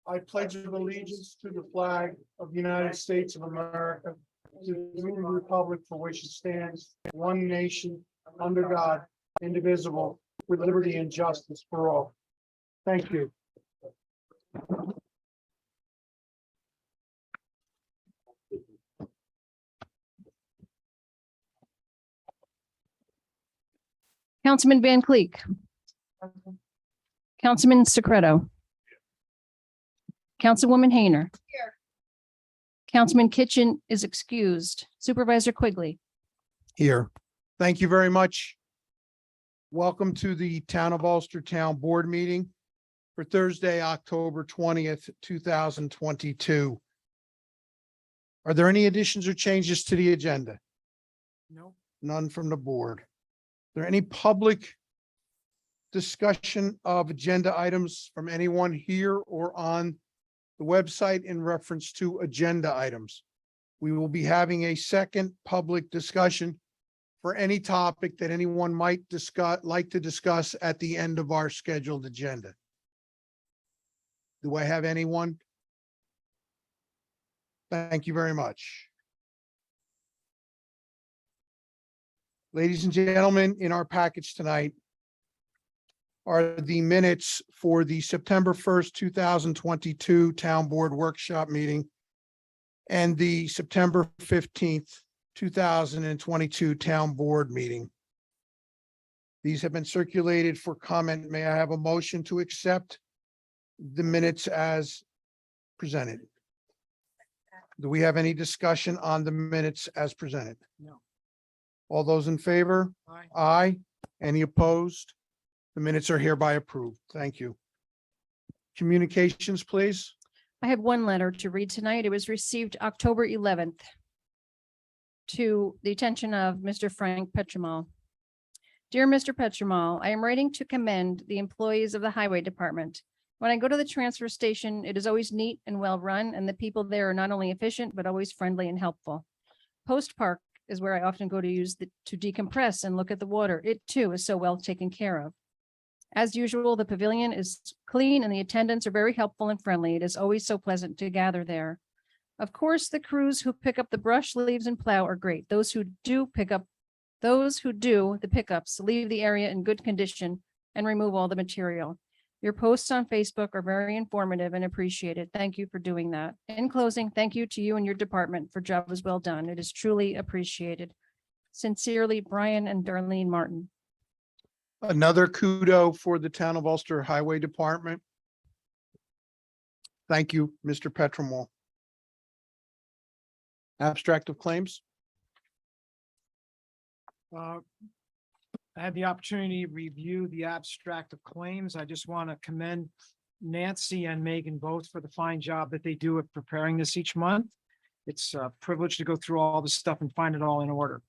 I pledge allegiance to the flag of the United States of America, to the republic for which it stands, one nation, under God, indivisible, with liberty and justice for all. Thank you. Councilman Van Cleek. Councilman Secreto. Councilwoman Hayner. Here. Councilman Kitchen is excused. Supervisor Quigley. Here. Thank you very much. Welcome to the Town of Ulster Town Board meeting for Thursday, October 20th, 2022. Are there any additions or changes to the agenda? No. None from the board. Are there any public discussion of agenda items from anyone here or on the website in reference to agenda items? We will be having a second public discussion for any topic that anyone might like to discuss at the end of our scheduled agenda. Do I have anyone? Thank you very much. Ladies and gentlemen, in our package tonight are the minutes for the September 1st, 2022 Town Board Workshop meeting and the September 15th, 2022 Town Board meeting. These have been circulated for comment. May I have a motion to accept the minutes as presented? Do we have any discussion on the minutes as presented? No. All those in favor? Aye. Aye. Any opposed? The minutes are hereby approved. Thank you. Communications, please. I have one letter to read tonight. It was received October 11th to the attention of Mr. Frank Petromal. Dear Mr. Petromal, I am writing to commend the employees of the Highway Department. When I go to the transfer station, it is always neat and well run, and the people there are not only efficient, but always friendly and helpful. Post Park is where I often go to decompress and look at the water. It too is so well taken care of. As usual, the pavilion is clean and the attendants are very helpful and friendly. It is always so pleasant to gather there. Of course, the crews who pick up the brush, leaves, and plow are great. Those who do the pickups leave the area in good condition and remove all the material. Your posts on Facebook are very informative and appreciated. Thank you for doing that. In closing, thank you to you and your department for job was well done. It is truly appreciated. Sincerely, Brian and Darlene Martin. Another kudo for the Town of Ulster Highway Department. Thank you, Mr. Petromal. Abstract of claims. I had the opportunity to review the abstract of claims. I just want to commend Nancy and Megan both for the fine job that they do at preparing this each month. It's a privilege to go through all this stuff and find it all in order.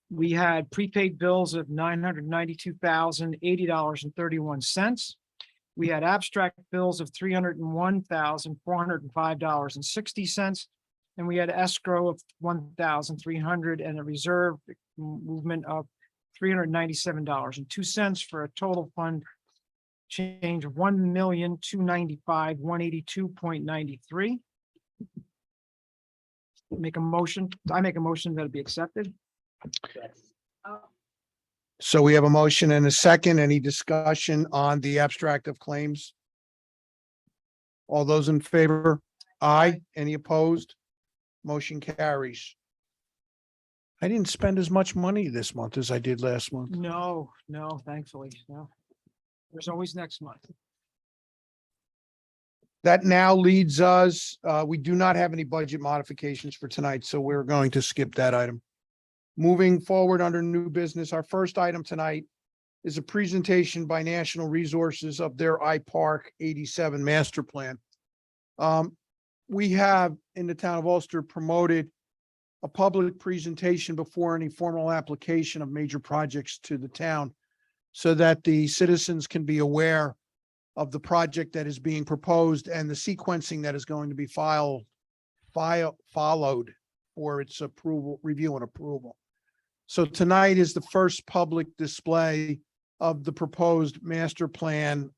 We had prepaid bills of $992,080.31. We had abstract bills of $301,405.60. And we had escrow of $1,300 and a reserve movement of $397.02 for a total fund change of $1,295,182.93. I make a motion that it be accepted. So we have a motion and a second. Any discussion on the abstract of claims? All those in favor? Aye. Any opposed? Motion carries. I didn't spend as much money this month as I did last month. No, thankfully, no. There's always next month. That now leads us, we do not have any budget modifications for tonight, so we're going to skip that item. Moving forward under new business, our first item tonight is a presentation by National Resources of their iPark 87 master plan. We have in the Town of Ulster promoted a public presentation before any formal application of major projects to the town so that the citizens can be aware of the project that is being proposed and the sequencing that is going to be followed for its approval, review and approval. So tonight is the first public display of the proposed master plan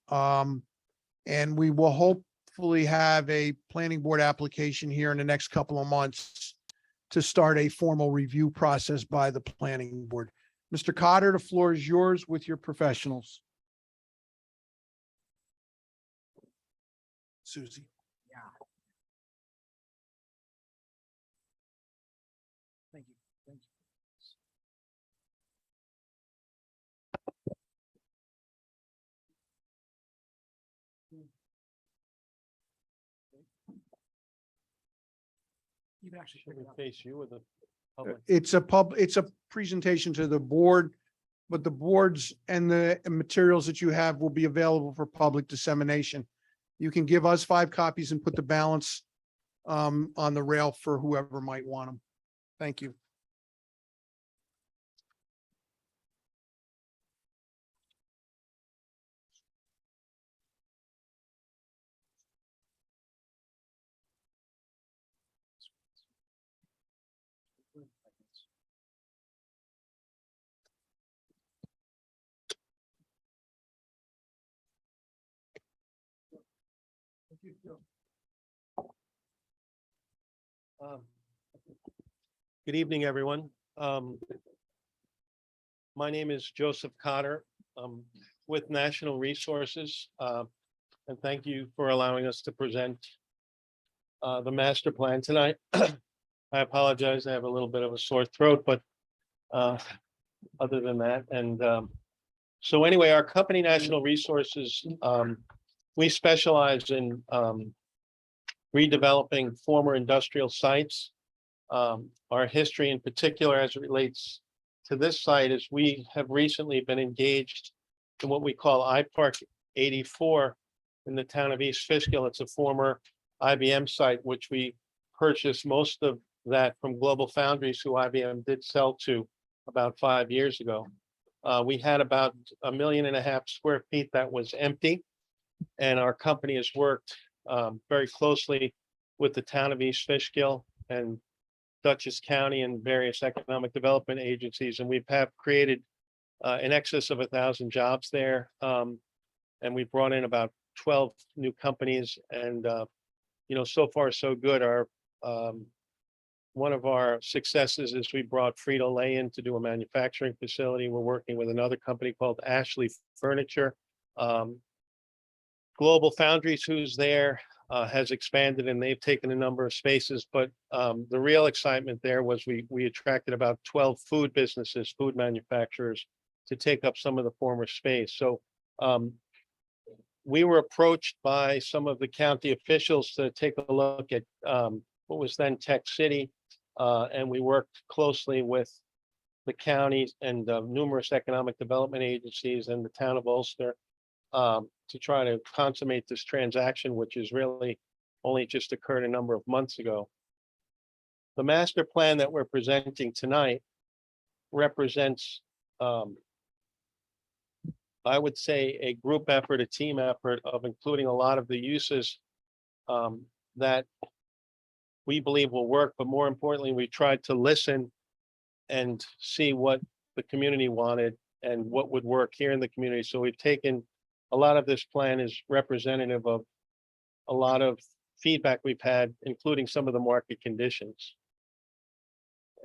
And we will hopefully have a planning board application here in the next couple of months to start a formal review process by the planning board. Mr. Cotter, the floor is yours with your professionals. Susie. Thank you. Thank you. You can actually pick it up. Face you with the public. It's a presentation to the board, but the boards and the materials that you have will be available for public dissemination. You can give us 5 copies and put the balance on the rail for whoever might want them. Thank you. Um, Good evening, everyone. My name is Joseph Cotter. I'm with National Resources. And thank you for allowing us to present the master plan tonight. I apologize, I have a little bit of a sore throat, but other than that, so anyway, our company, National Resources, we specialize in redeveloping former industrial sites. Our history in particular as it relates to this site is we have recently been engaged in what we call iPark 84 in the town of East Fishkill. It's a former IBM site, which we purchased most of that from Global Foundries, who IBM did sell to about 5 years ago. We had about 1.5 million square feet that was empty. And our company has worked very closely with the town of East Fishkill and Dutchess County and various economic development agencies. And we've created in excess of 1,000 jobs there. And we brought in about 12 new companies. And, so far, so good. One of our successes is we brought Frito-Lay in to do a manufacturing facility. We're working with another company called Ashley Furniture. Global Foundries, who's there, has expanded and they've taken a number of spaces, but the real excitement there was we attracted about 12 food businesses, food manufacturers, to take up some of the former space. So we were approached by some of the county officials to take a look at what was then Tech City, and we worked closely with the counties and numerous economic development agencies and the town of Ulster to try to consummate this transaction, which is really only just occurred a number of months ago. The master plan that we're presenting tonight represents, I would say, a group effort, a team effort of including a lot of the uses that we believe will work. But more importantly, we tried to listen and see what the community wanted and what would work here in the community. So we've taken a lot of this plan is representative of a lot of feedback we've had, including some of the market conditions.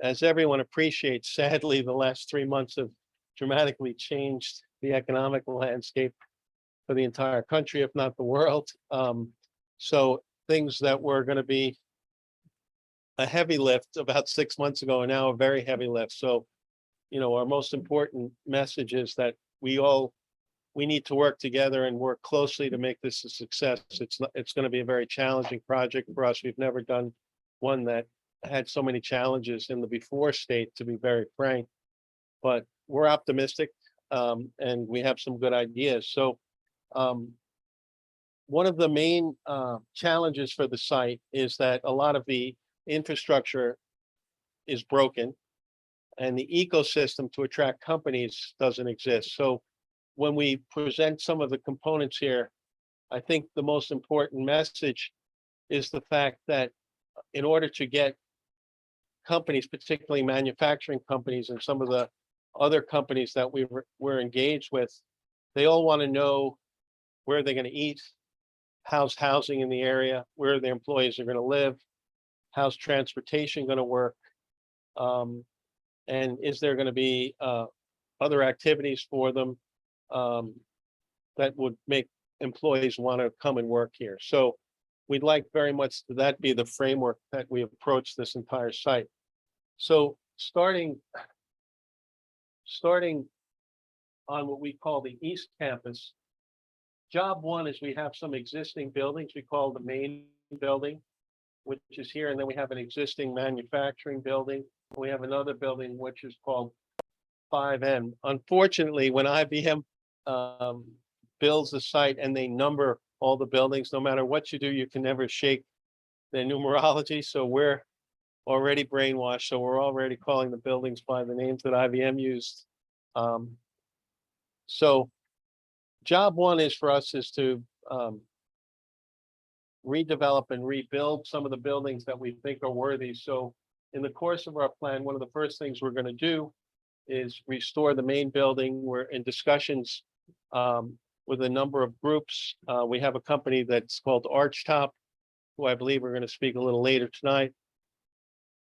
As everyone appreciates, sadly, the last 3 months have dramatically changed the economic landscape for the entire country, if not the world. So things that were going to be a heavy lift about 6 months ago are now a very heavy lift. So, our most important message is that we need to work together and work closely to make this a success. It's going to be a very challenging project for us. We've never done one that had so many challenges in the before state, to be very frank, but we're optimistic and we have some good ideas. So one of the main challenges for the site is that a lot of the infrastructure is broken and the ecosystem to attract companies doesn't exist. So when we present some of the components here, I think the most important message is the fact that in order to get companies, particularly manufacturing companies and some of the other companies that we're engaged with, they all want to know where they're going to eat, how's housing in the area, where the employees are gonna live, how's transportation gonna work? And is there gonna be other activities for them um, that would make employees want to come and work here? So we'd like very much that be the framework that we approach this entire site. So starting on what we call the East Campus, job one is we have some existing buildings we call the main building, which is here, and then we have an existing manufacturing building. We have another building which is called 5N. Unfortunately, when IBM builds the site and they number all the buildings, no matter what you do, you can never shake their numerology. So we're already brainwashed. So we're already calling the buildings by the names that IBM used. So job one is for us is to redevelop and rebuild some of the buildings that we think are worthy. So in the course of our plan, one of the first things we're going to do is restore the main building. We're in discussions with a number of groups. We have a company that's called Archtop, who I believe we're going to speak a little later tonight.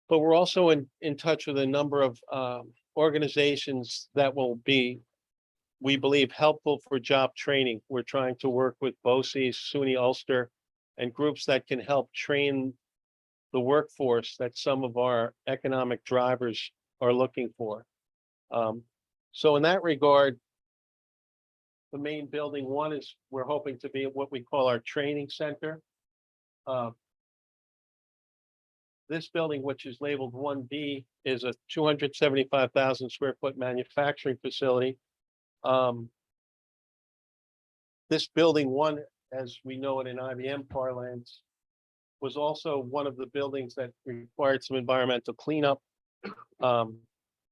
But we're also in touch with a number of organizations that will be, we believe, helpful for job training. We're trying to work with BOCES, SUNY Ulster, and groups that can help train the workforce that some of our economic drivers are looking for. So in that regard, the main building one is we're hoping to be what we call our training center. This building, which is labeled 1B, is a 275,000 square foot manufacturing facility. This building one, as we know it in IBM parlance, was also one of the buildings that required some environmental cleanup.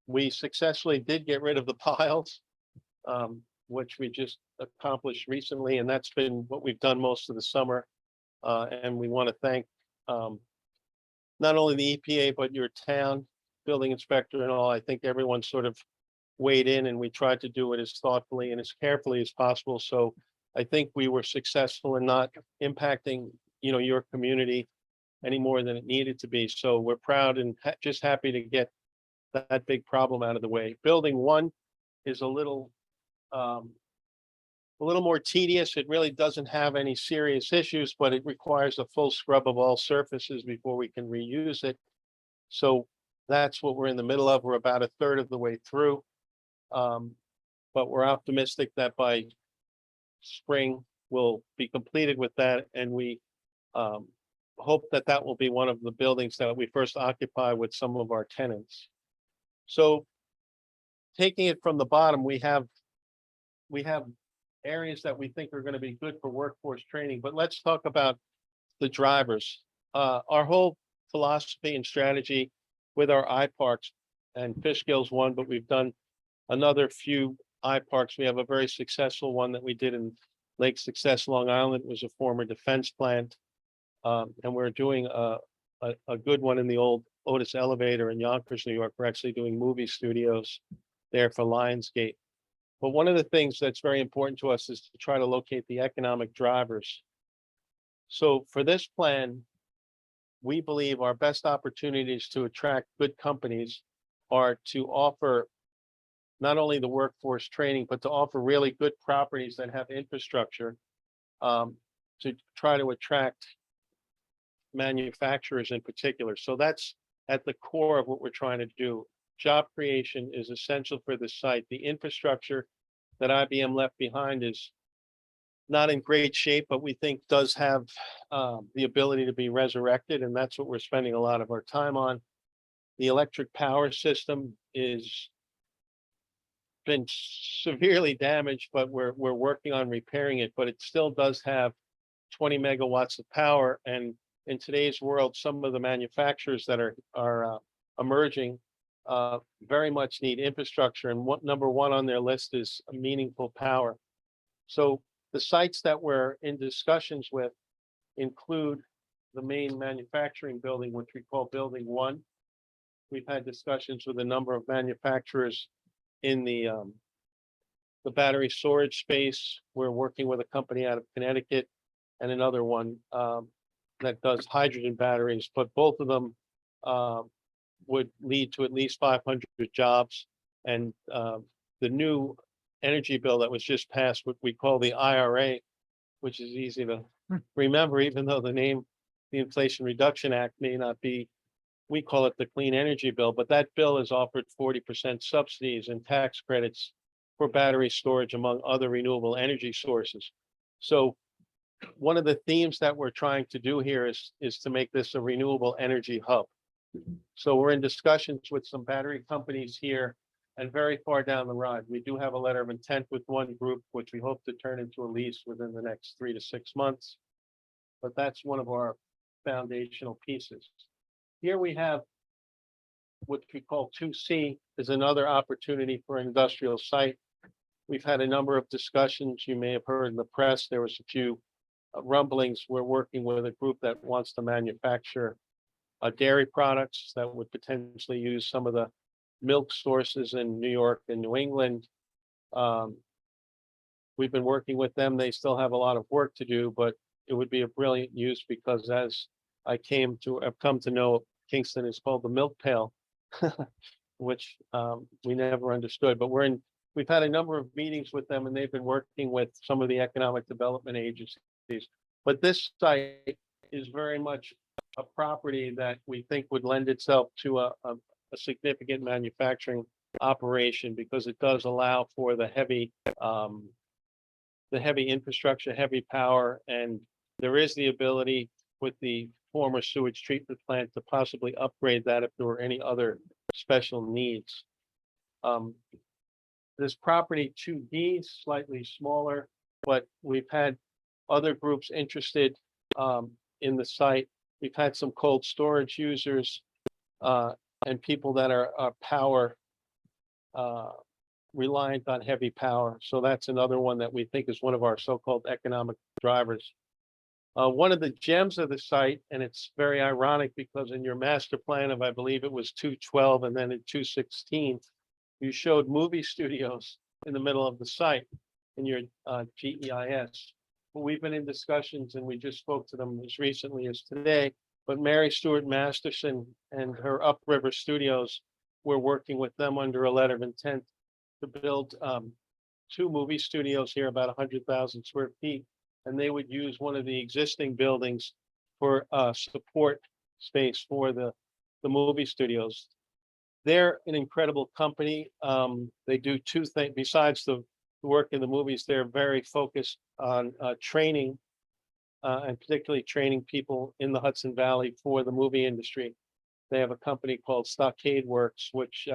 We successfully did get rid of the piles, which we just accomplished recently, and that's been what we've done most of the summer. And we want to thank not only the EPA, but your town building inspector and all. I think everyone sort of weighed in, and we tried to do it as thoughtfully and as carefully as possible. So I think we were successful in not impacting, your community any more than it needed to be. So we're proud and just happy to get that big problem out of the way. Building one is a little more tedious. It really doesn't have any serious issues, but it requires a full scrub of all surfaces before we can reuse it. So that's what we're in the middle of. We're about a third of the way through. But we're optimistic that by spring we'll be completed with that, and we hope that that will be one of the buildings that we first occupy with some of our tenants. So taking it from the bottom, we have areas that we think are going to be good for workforce training, but let's talk about the drivers. Our whole philosophy and strategy with our iParks, and Fishkill's one, but we've done another few iParks. We have a very successful one that we did in Lake Success, Long Island. It was a former defense plant. And we're doing a good one in the old Otis Elevator in Yonkers, New York. We're actually doing movie studios there for Lionsgate. But one of the things that's very important to us is to try to locate the economic drivers. So for this plan, we believe our best opportunities to attract good companies are to offer not only the workforce training, but to offer really good properties that have infrastructure to try to attract manufacturers in particular. So that's at the core of what we're trying to do. Job creation is essential for the site. The infrastructure that IBM left behind is not in great shape, but we think does have the ability to be resurrected, and that's what we're spending a lot of our time on. The electric power system is been severely damaged, but we're working on repairing it, but it still does have 20 megawatts of power. And in today's world, some of the manufacturers that are emerging very much need infrastructure, and number one on their list is meaningful power. So the sites that we're in discussions with include the main manufacturing building, which we call Building 1. We've had discussions with a number of manufacturers in the battery storage space. We're working with a company out of Connecticut and another one that does hydrogen batteries, but both of them would lead to at least 500 jobs. And the new energy bill that was just passed, what we call the IRA, which is easy to remember, even though the name, the Inflation Reduction Act, may not be, we call it the Clean Energy Bill, but that bill has offered 40% subsidies and tax credits for battery storage, among other renewable energy sources. So one of the themes that we're trying to do here is to make this a renewable energy hub. So we're in discussions with some battery companies here and very far down the road. We do have a letter of intent with one group, which we hope to turn into a lease within the next 3 to 6 months. But that's one of our foundational pieces. Here we have what we call 2C is another opportunity for industrial site. We've had a number of discussions. You may have heard in the press, there was a few rumblings. We're working with a group that wants to manufacture dairy products that would potentially use some of the milk sources in New York and New England. We've been working with them. They still have a lot of work to do, but it would be a brilliant use because as I've come to know, Kingston is called the milk pail, which we never understood, but we've had a number of meetings with them and they've been working with some of the economic development agencies. But this site is very much a property that we think would lend itself to a significant manufacturing operation because it does allow for the heavy infrastructure, heavy power, and there is the ability with the former sewage treatment plant to possibly upgrade that if there were any other special needs. This property 2D is slightly smaller, but we've had other groups interested in the site. We've had some cold storage users and people that are power reliant on heavy power. So that's another one that we think is one of our so-called economic drivers. One of the gems of the site, and it's very ironic because in your master plan of, I believe it was 212 and then in 216, you showed movie studios in the middle of the site in your GEIS. But we've been in discussions and we just spoke to them as recently as today, but Mary Stuart Masterson and her Upriver Studios, we're working with them under a letter of intent to build 2 movie studios here, about 100,000 square feet. And they would use one of the existing buildings for support space for the movie studios. They're an incredible company. They do 2 things besides the work in the movies. They're very focused on training and particularly training people in the Hudson Valley for the movie industry. They have a company called Stockade Works, which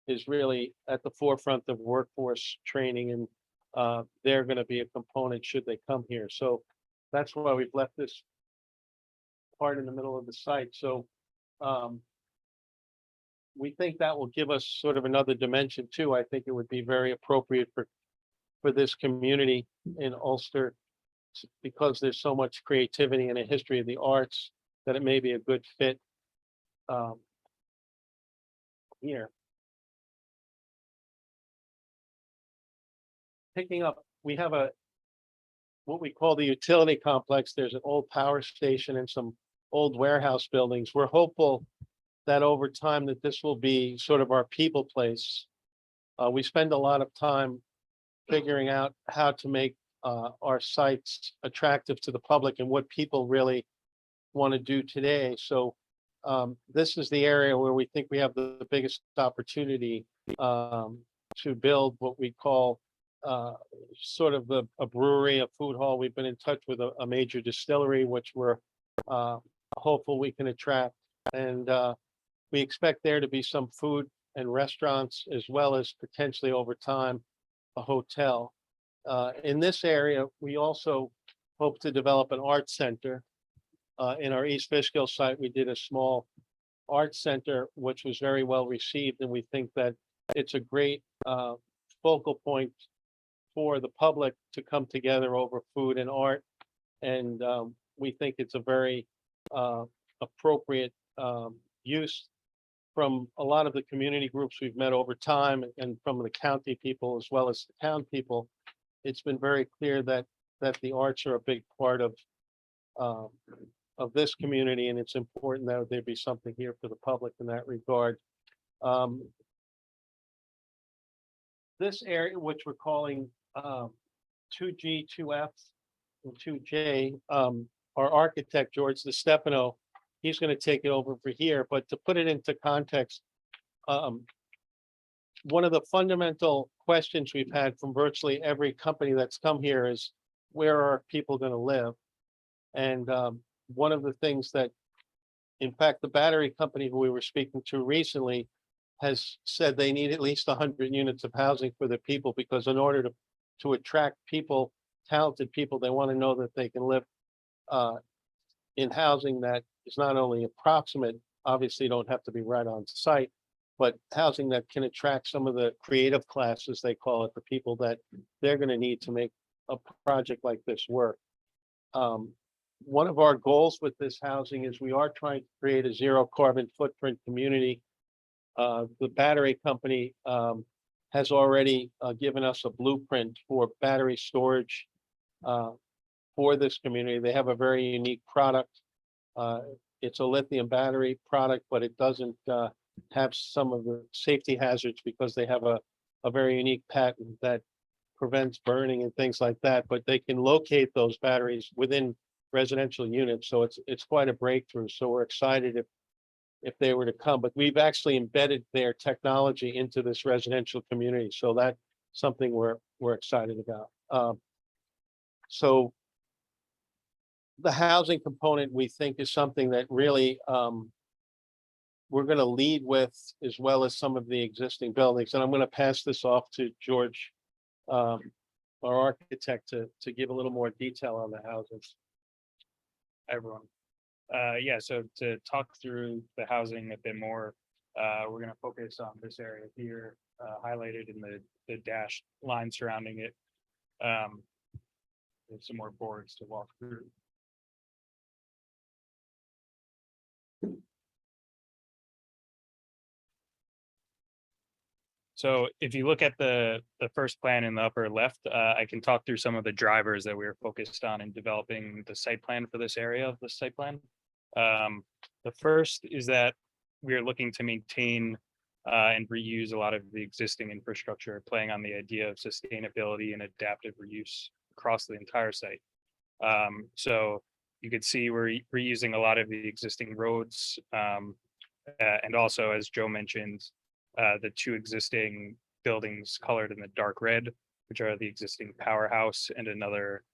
is really at the forefront of workforce training, and they're going to be a component should they come here. So that's why we've left this part in the middle of the site. So we think that will give us sort of another dimension too. I think it would be very appropriate for this community in Ulster because there's so much creativity and a history of the arts that it may be a good fit here. Picking up, we have what we call the utility complex. There's an old power station and some old warehouse buildings. We're hopeful that over time that this will be sort of our people place. We spend a lot of time figuring out how to make our sites attractive to the public and what people really want to do today. So this is the area where we think we have the biggest opportunity to build what we call sort of a brewery, a food hall. We've been in touch with a major distillery, which we're hopeful we can attract. And we expect there to be some food and restaurants, as well as potentially over time, a hotel. In this area, we also hope to develop an art center. In our East Fishkill site, we did a small art center, which was very well received. And we think that it's a great focal point for the public to come together over food and art. And we think it's a very appropriate use from a lot of the community groups we've met over time and from the county people as well as the town people. It's been very clear that that the arts are a big part of this community, and it's important that there be something here for the public in that regard. This area, which we're calling 2G, 2F, and 2J, our architect, George DeStefano, he's going to take it over for here. But to put it into context, one of the fundamental questions we've had from virtually every company that's come here is, where are people going to live? And one of the things that, in fact, the battery company who we were speaking to recently has said they need at least 100 units of housing for their people, because in order to attract people, talented people, they want to know that they can live in housing that is not only approximate, obviously don't have to be right on site, but housing that can attract some of the creative classes, they call it, the people that they're going to need to make a project like this work. One of our goals with this housing is we are trying to create a zero carbon footprint community. The battery company has already given us a blueprint for battery storage for this community. They have a very unique product. It's a lithium battery product, but it doesn't have some of the safety hazards because they have a very unique patent that prevents burning and things like that, but they can locate those batteries within residential units. So it's quite a breakthrough. So we're excited if they were to come, but we've actually embedded their technology into this residential community. So that's something we're excited about. So the housing component, we think, is something that really we're going to lead with, as well as some of the existing buildings. And I'm going to pass this off to George, our architect, to give a little more detail on the houses. Hi, everyone. Yeah, so to talk through the housing a bit more, we're going to focus on this area here, highlighted in the dashed line surrounding it. There's some more boards to walk through. So if you look at the first plan in the upper left, I can talk through some of the drivers that we were focused on in developing the site plan for this area of the site plan. The first is that we are looking to maintain and reuse a lot of the existing infrastructure, playing on the idea of sustainability and adaptive reuse across the entire site. So you could see we're reusing a lot of the existing roads, and also, as Joe mentioned, the two existing buildings colored in the dark red, which are the existing powerhouse and another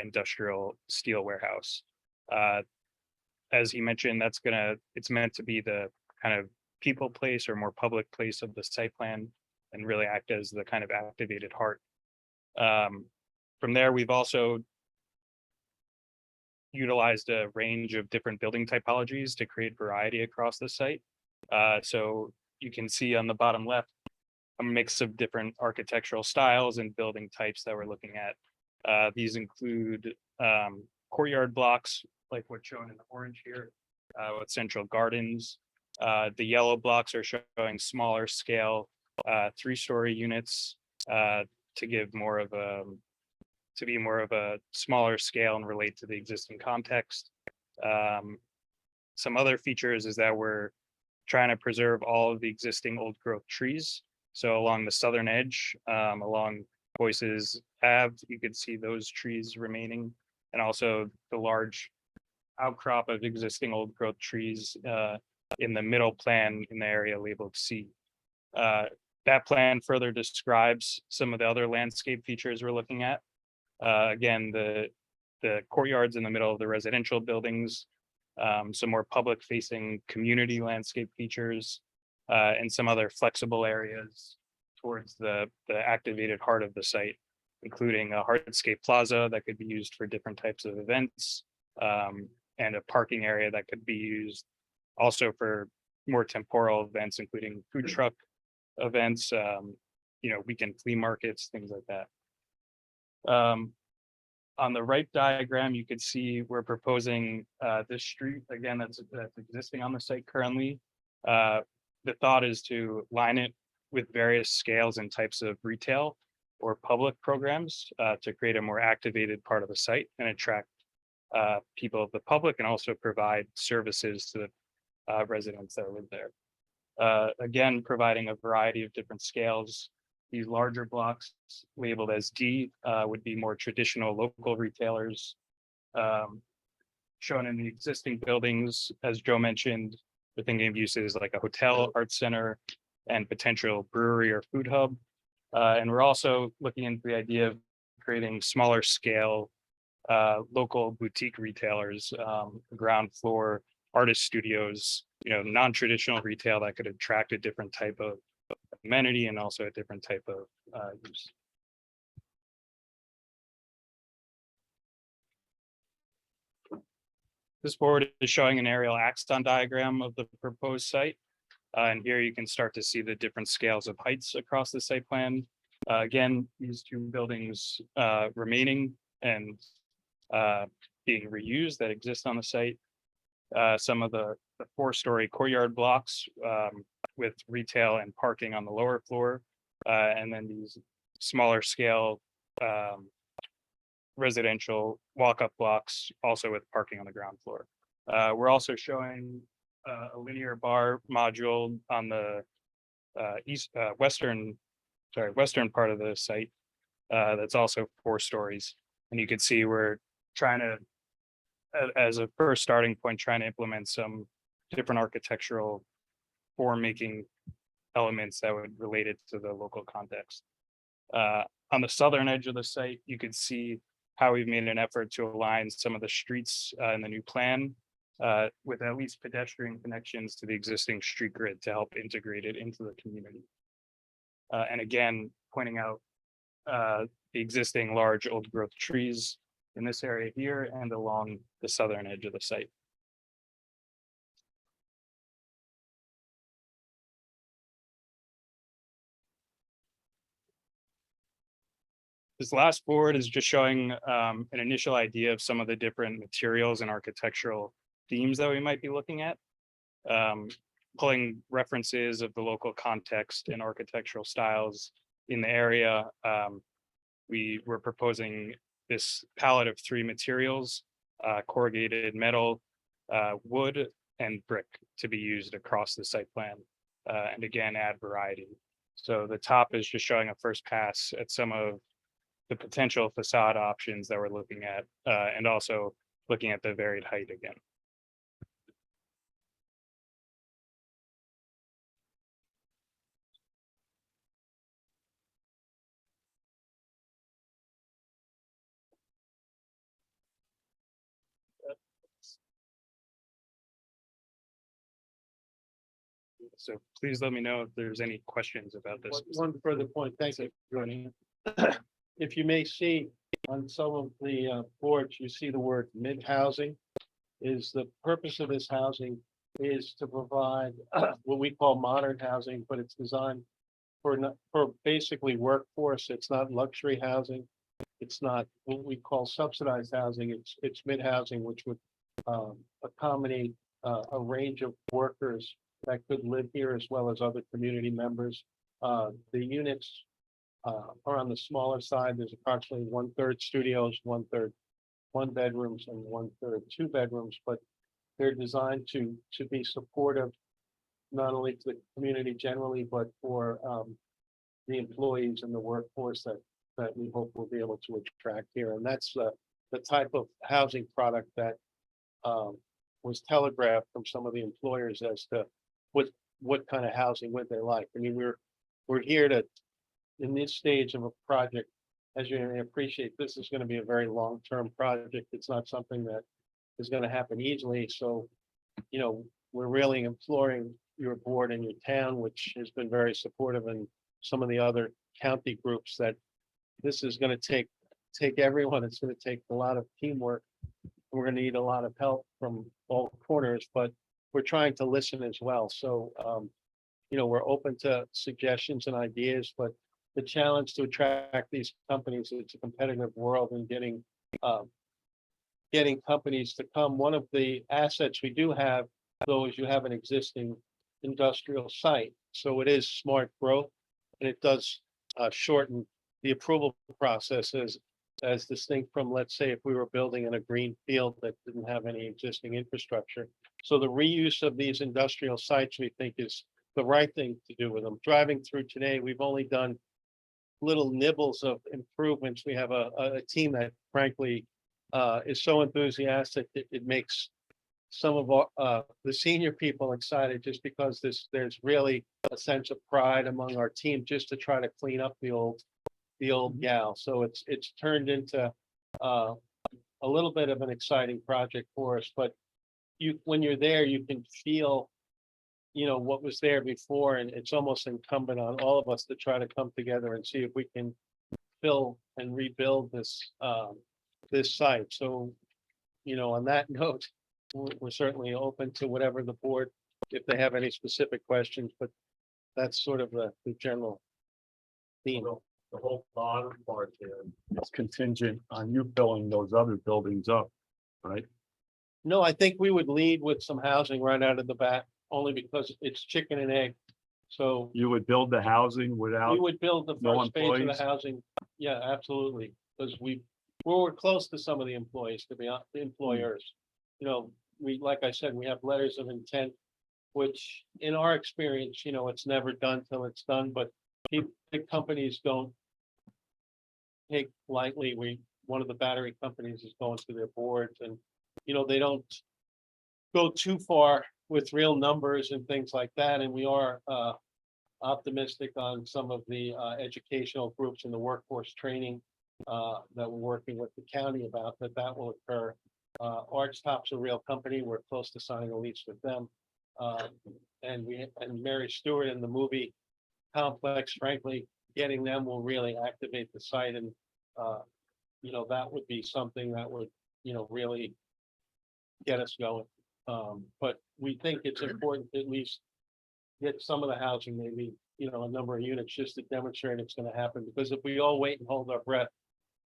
industrial steel warehouse. As he mentioned, it's meant to be the kind of people place or more public place of the site plan and really act as the kind of activated heart. From there, we've also utilized a range of different building typologies to create variety across the site. So you can see on the bottom left a mix of different architectural styles and building types that we're looking at. These include courtyard blocks, like what's shown in the orange here, with central gardens. The yellow blocks are showing smaller scale 3-story units to give more of a be more of a smaller scale and relate to the existing context. Some other features is that we're trying to preserve all of the existing old growth trees. So along the southern edge, along Boyce's Ave, you could see those trees remaining, and also the large outcrop of existing old growth trees in the middle plan in the area labeled C. That plan further describes some of the other landscape features we're looking at. Again, the courtyards in the middle of the residential buildings, some more public facing community landscape features, and some other flexible areas towards the activated heart of the site, including a hardscape plaza that could be used for different types of events, and a parking area that could be used also for more temporal events, including food truck events, weekend flea markets, things like that. On the right diagram, you could see we're proposing this street again that's existing on the site currently. The thought is to line it with various scales and types of retail or public programs to create a more activated part of the site and attract people of the public and also provide services to the residents that live there. Again, providing a variety of different scales. These larger blocks labeled as D would be more traditional local retailers. Shown in the existing buildings, as Joe mentioned, we're thinking of uses like a hotel, art center, and potential brewery or food hub. And we're also looking into the idea of creating smaller scale local boutique retailers, ground floor artist studios, non-traditional retail that could attract a different type of amenity and also a different type of use. This board is showing an aerial axon diagram of the proposed site. And here you can start to see the different scales of heights across the site plan. Again, these two buildings remaining and being reused that exist on the site. Some of the 4-story courtyard blocks with retail and parking on the lower floor. And then these smaller scale residential walk-up blocks also with parking on the ground floor. We're also showing a linear bar module on the western part of the site that's also 4 stories. And you can see we're trying to, as a first starting point, trying to implement some different architectural form making elements that would relate it to the local context. On the southern edge of the site, you could see how we've made an effort to align some of the streets in the new plan with at least pedestrian connections to the existing street grid to help integrate it into the community. And again, pointing out the existing large old growth trees in this area here and along the southern edge of the site. This last board is just showing an initial idea of some of the different materials and architectural themes that we might be looking at. Pulling references of the local context and architectural styles in the area. We were proposing this palette of 3 materials, corrugated metal, wood, and brick to be used across the site plan. And again, add variety. So the top is just showing a first pass at some of the potential facade options that we're looking at, and also looking at the varied height again. So please let me know if there's any questions about this. One further point, thank you for joining. If you may see on some of the boards, you see the word mid-housing. Is the purpose of this housing is to provide what we call modern housing, but it's designed for basically workforce. It's not luxury housing. It's not what we call subsidized housing. It's mid-housing, which would accommodate a range of workers that could live here as well as other community members. The units are on the smaller side. There's approximately 1/3 studios, 1/3 1-bedrooms, and 1/3 2-bedrooms, but they're designed to be supportive not only to the community generally, but for the employees and the workforce that we hope we'll be able to attract here. And that's the type of housing product that was telegraphed from some of the employers as to what kind of housing would they like. I mean, we're here to, in this stage of a project, as you may appreciate, this is going to be a very long-term project. It's not something that is going to happen easily. So, we're really imploring your board and your town, which has been very supportive, and some of the other county groups, that this is going to take everyone. It's going to take a lot of teamwork. We're going to need a lot of help from all corners, but we're trying to listen as well. So, we're open to suggestions and ideas, but the challenge to attract these companies, it's a competitive world, and getting companies to come. One of the assets we do have, though, is you have an existing industrial site. So it is smart growth, and it does shorten the approval process is as distinct from, let's say, if we were building in a green field that didn't have any existing infrastructure. So the reuse of these industrial sites, we think, is the right thing to do with them. Driving through today, we've only done little nibbles of improvements. We have a team that frankly is so enthusiastic that it makes some of our the senior people excited, just because there's really a sense of pride among our team just to try to clean up the old gal. So it's turned into a little bit of an exciting project for us, but when you're there, you can feel, what was there before, and it's almost incumbent on all of us to try to come together and see if we can fill and rebuild this site. So, on that note, we're certainly open to whatever the board, if they have any specific questions, but that's sort of the general theme. The whole bottom part there is contingent on you filling those other buildings up, right? No, I think we would lead with some housing right out of the bat, only because it's chicken and egg. So You would build the housing without, we would build the no first phase of the employees? housing. Yeah, absolutely, because we're close to some of the employees, to be honest, the employers. Like I said, we have letters of intent, which in our experience, it's never done till it's done, but big companies don't take lightly. One of the battery companies is going to their boards, and, they don't go too far with real numbers and things like that. And we are optimistic on some of the educational groups and the workforce training that we're working with the county about, that will occur. Arch Top's a real company. We're close to signing a lease with them. And Mary Stewart and the movie complex, frankly, getting them will really activate the site. And, that would be something that would, really get us going. But we think it's important to at least get some of the housing, maybe, a number of units, just to demonstrate it's gonna happen, because if we all wait and hold our breath,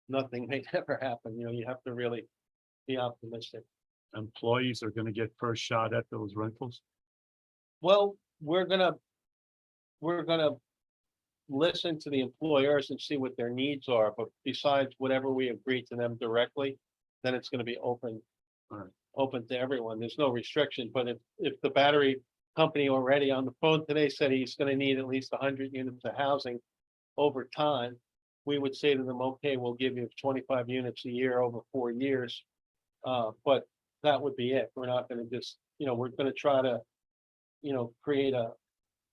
nothing may ever happen. You have to really be optimistic. employees are gonna get first shot at those rentals? Well, we're gonna listen to the employers and see what their needs are, but besides whatever we agree to them directly, then it's gonna be open. Alright. Open to everyone. There's no restriction, but if the battery company already on the phone today said he's gonna need at least 100 units of housing over time, we would say to them, okay, we'll give you 25 units a year over 4 years. But that would be it. We're not gonna just, we're gonna try to, create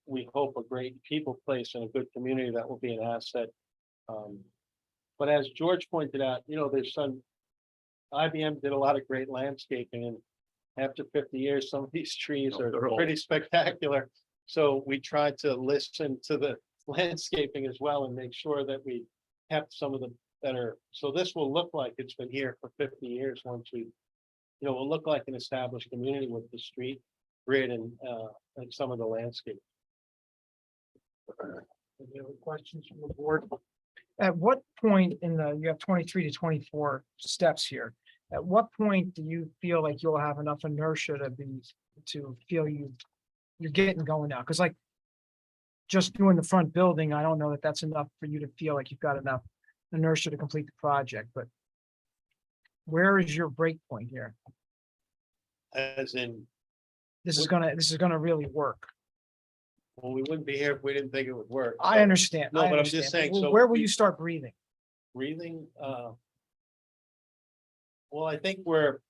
we hope, a great people place and a good community that will be an asset. But as George pointed out, there's IBM did a lot of great landscaping, and after 50 years, some of these trees No, are they're old. pretty spectacular. So we tried to listen to the landscaping as well and make sure that we kept some of the better. So this will look like it's been here for 50 years once will look like an established community with the street grid and some of the landscape. Any other questions from the board? At what point you have 23 to 24 steps here. At what point do you feel like you'll have enough inertia to feel you're getting going now? Because like just doing the front building, I don't know that that's enough for you to feel like you've got enough inertia to complete the project, but where is your break point here? As in, This is gonna really work. well, we wouldn't be here if we didn't think it would work. I So understand. No, I but I'm just understand. saying, so Where will we- you start breathing? breathing, well, I think the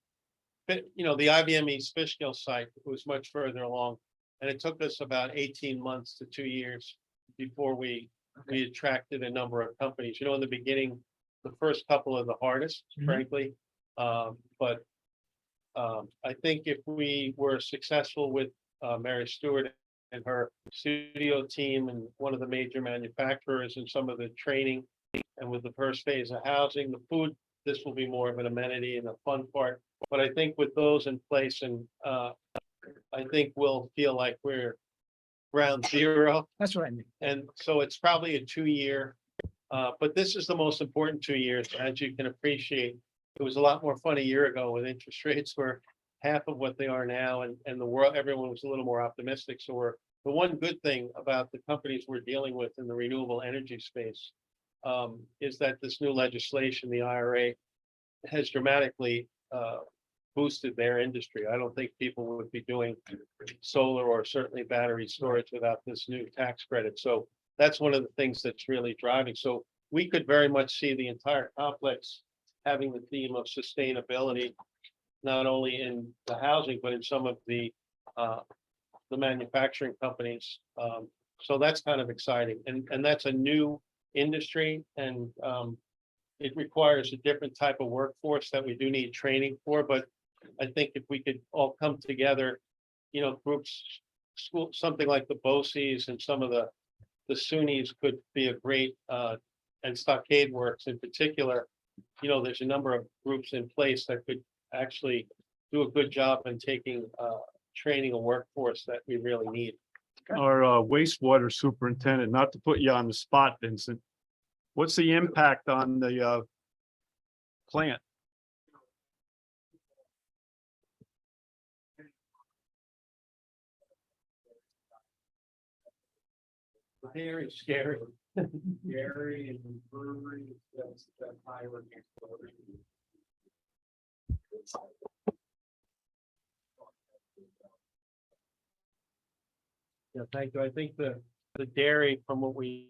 IBM East Fishkill site was much further along. And it took us about 18 months to 2 years before we attracted a number of companies. In the beginning, the first couple are the hardest, Mhm. frankly. But I think if we were successful with Mary Stewart and her studio team and one of the major manufacturers and some of the training, and with the first phase of housing, the food, this will be more of an amenity and a fun part. But I think with those in place, and I think we'll feel like we're ground zero. That's what I mean. And so it's probably a 2 year, but this is the most important 2 years, as you can appreciate. It was a lot more fun a year ago when interest rates were half of what they are now, and the world, everyone was a little more optimistic. So the one good thing about the companies we're dealing with in the renewable energy space, is that this new legislation, the IRA, has dramatically boosted their industry. I don't think people would be doing solar or certainly battery storage without this new tax credit. So that's one of the things that's really driving. So we could very much see the entire complex having the theme of sustainability, not only in the housing, but in some of the manufacturing companies. So that's kind of exciting. And that's a new industry, and it requires a different type of workforce that we do need training for. But I think if we could all come together, you know, groups, school, something like the BOCES and some of the SUNYs could be a great, and Stockade Works in particular. You know, there's a number of groups in place that could actually do a good job in taking, training a workforce that we really need. Our wastewater superintendent, not to put you on the spot, Vincent. What's the impact on the plant? Very scary. Scary and brewery, that's high. Yeah, thank you. I think the dairy, from what we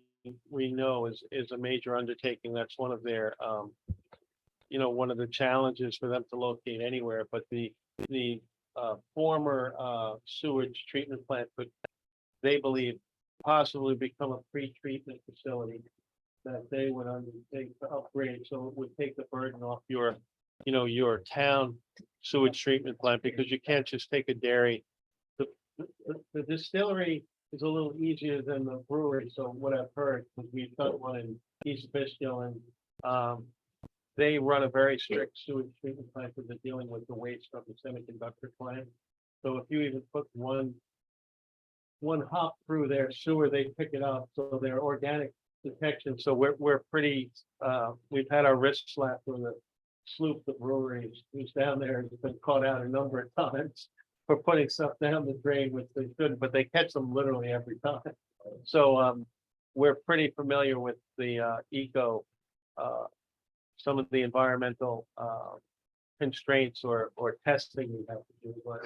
know, is a major undertaking. That's one of their, you know, one of the challenges for them to locate anywhere. But the former sewage treatment plant could, they believe, possibly become a pre-treatment facility that they would undertake to upgrade. So it would take the burden off your, you know, your town sewage treatment plant, because you can't just take a dairy. The distillery is a little easier than the brewery. So what I've heard, because we've done one in East Fishkill, and they run a very strict sewage treatment plant because they're dealing with the waste from the semiconductor plant. So if you even put one hop through their sewer, they pick it up. So they're organic detection. So we're pretty, we've had our wrists slapped with a sloop, the brewery who's down there, has been caught out a number of times for putting stuff down the drain, which they shouldn't, but they catch them literally every time. So we're pretty familiar with the some of the environmental constraints or testing we have to do. But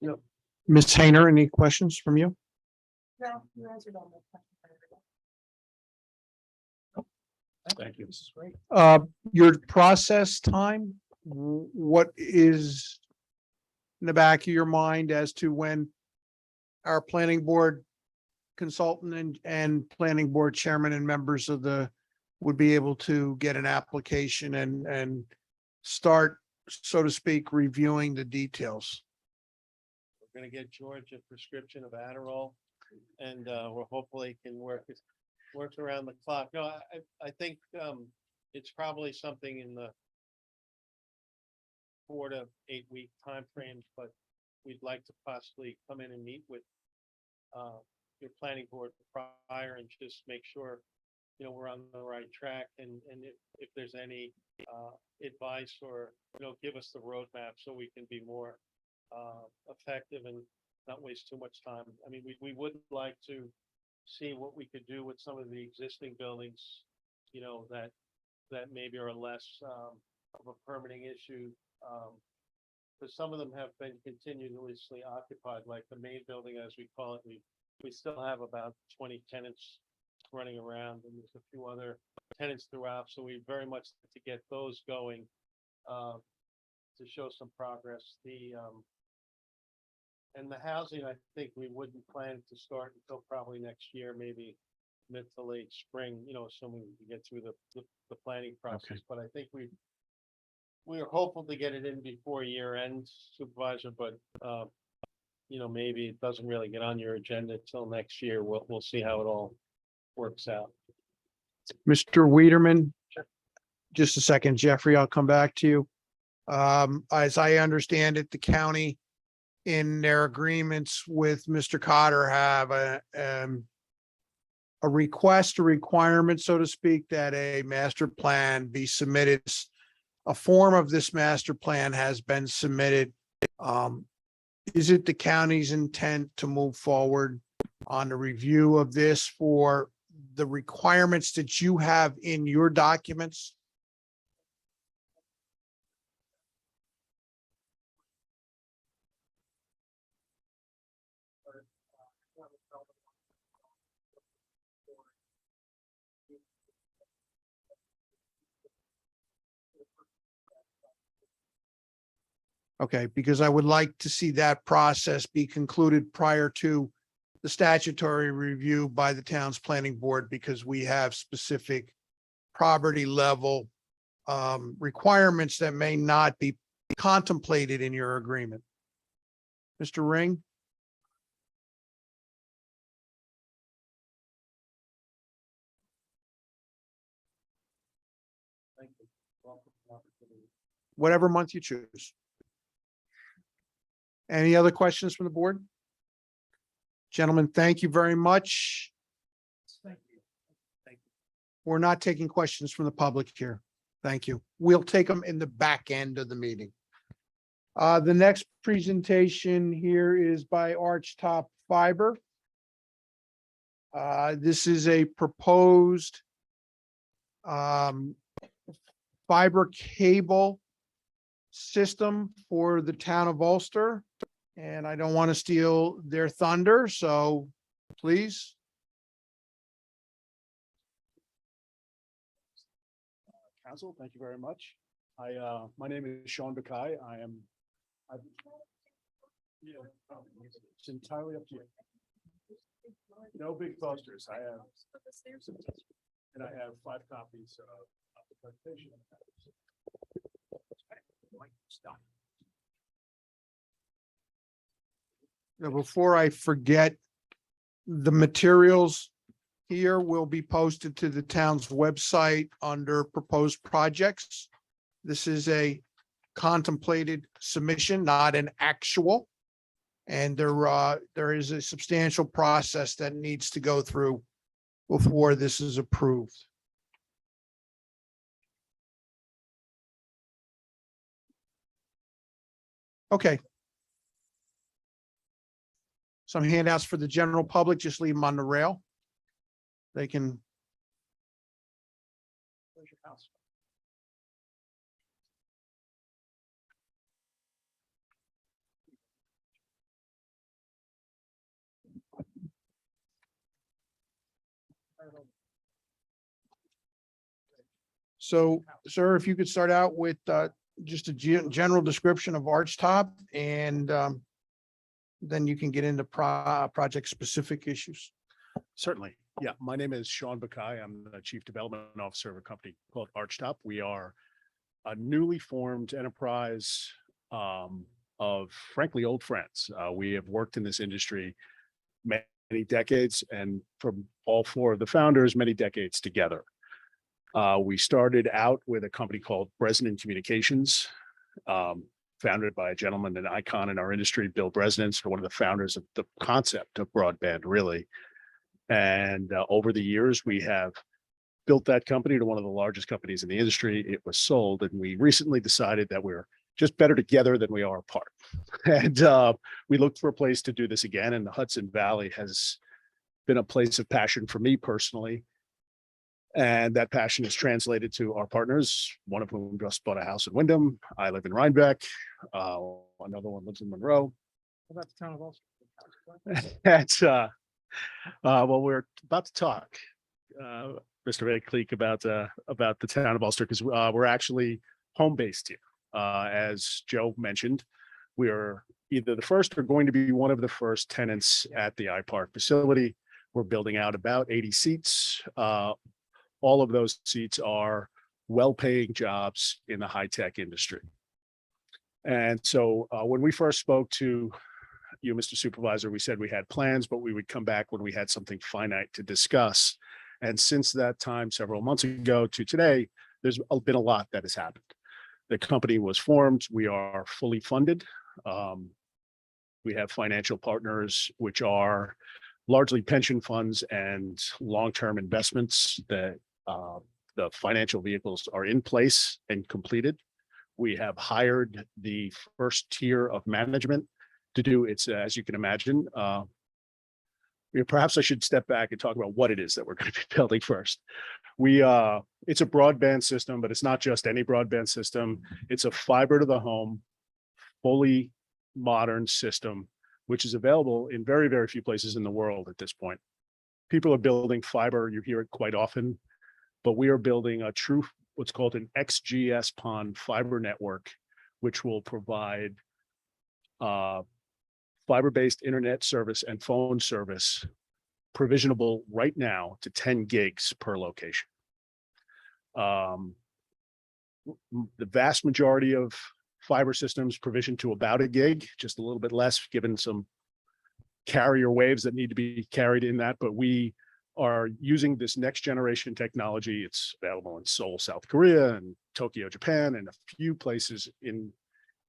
you know, Ms. Hayner, any questions from you? No, you answered all my questions. Thank you. This is great. Your process time, what is in the back of your mind as to when our planning board consultant and planning board chairman and members of the would be able to get an application and start, so to speak, reviewing the details? we're gonna get George a prescription of Adderall, and we're hopefully can work around the clock. No, I think it's probably something in the 4 to 8 week timeframes, but we'd like to possibly come in and meet with your planning board prior and just make sure, you know, we're on the right track, and if there's any advice or, you know, give us the roadmap so we can be more effective and not waste too much time. I mean, we would like to see what we could do with some of the existing buildings, you know, that maybe are less of a permitting issue. Because some of them have been continuously occupied, like the main building, as we call it, we still have about 20 tenants running around, and there's a few other tenants throughout, so we very much like to get those going to show some progress. And the housing, I think we wouldn't plan to start until probably next year, maybe mid to late spring, you know, assuming we get through the planning process. But I think we are hopeful to get it in before year end, Supervisor, but you know, maybe it doesn't really get on your agenda till next year. We'll see how it all works out. Mr. Weiderman, just a second, Jeffrey, I'll come back to you. As I understand it, the county in their agreements with Mr. Cotter have a request, a requirement, so to speak, that a master plan be submitted. A form of this master plan has been submitted. Is it the county's intent to move forward on the review of this for the requirements that you have in your documents. Okay, because I would like to see that process be concluded prior to the statutory review by the town's planning board, because we have specific property level requirements that may not be contemplated in your agreement. Mr. Ring? Whatever month you choose. Any other questions from the board? Gentlemen, thank you very much. Thank you. We're not taking questions from the public here. Thank you. We'll take them in the back end of the meeting. The next presentation here is by Archtop Fiber. This is a proposed fiber cable system for the town of Ulster. And I don't want to steal their thunder, so please. Council, thank you very much. My name is Sean Bakai. Yeah, it's entirely up to you. No big posters. I have 5 copies of the presentation. Now, before I forget, the materials here will be posted to the town's website under proposed projects. This is a contemplated submission, not an actual. And there is a substantial process that needs to go through before this is approved. Okay. Some handouts for the general public, just leave them on the rail. They can. Where's your house? So, sir, if you could start out with just a general description of Archtop, and then you can get into project specific issues. Certainly. Yeah, my name is Sean Bakai. I'm the Chief Development Officer of a company called Archtop. We are a newly formed enterprise of frankly old friends. We have worked in this industry many decades, and from all 4 of the founders, many decades together. We started out with a company called Bresnan Communications, founded by a gentleman, an icon in our industry, Bill Bresnan, one of the founders of the concept of broadband, really. And over the years, we have built that company to one of the largest companies in the industry. It was sold, and we recently decided that we're just better together than we are apart. And we looked for a place to do this again, and the Hudson Valley has been a place of passion for me personally. And that passion is translated to our partners, one of whom just bought a house in Wyndham. I live in Rhinebeck. Another one lives in Monroe. How about the town of Ulster? That's well, we're about to talk, Mr. Van Cleek, about the town of Ulster, because we're actually home based here. As Joe mentioned, we are either the first or going to be one of the first tenants at the iPark facility. We're building out about 80 seats. All of those seats are well-paying jobs in the high-tech industry. And so when we first spoke to you, Mr. Supervisor, we said we had plans, but we would come back when we had something finite to discuss. And since that time, several months ago to today, there's been a lot that has happened. The company was formed. We are fully funded. We have financial partners, which are largely pension funds and long-term investments that the financial vehicles are in place and completed. We have hired the first tier of management to do its, as you can imagine, perhaps I should step back and talk about what it is that we're going to be building first. It's a broadband system, but it's not just any broadband system. It's a fiber to the home, fully modern system, which is available in very, very few places in the world at this point. People are building fiber, you hear it quite often, but we are building a true, what's called an XGS-PON fiber network, which will provide fiber-based internet service and phone service provisionable right now to 10 gigs per location. The vast majority of fiber systems provision to about a gig, just a little bit less, given some carrier waves that need to be carried in that, but we are using this next generation technology. It's available in Seoul, South Korea, and Tokyo, Japan, and a few places in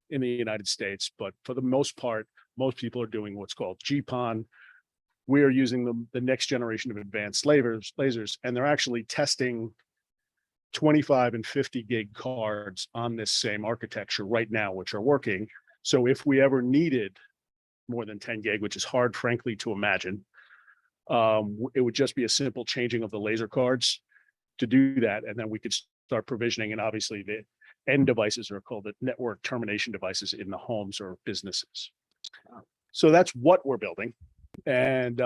the United States. But for the most part, most people are doing what's called GPON. We are using the next generation of advanced lasers, and they're actually testing 25 and 50 gig cards on this same architecture right now, which are working. So if we ever needed more than 10 gig, which is hard, frankly, to imagine, it would just be a simple changing of the laser cards to do that. And then we could start provisioning. And obviously the end devices are called the network termination devices in the homes or businesses. So that's what we're building. And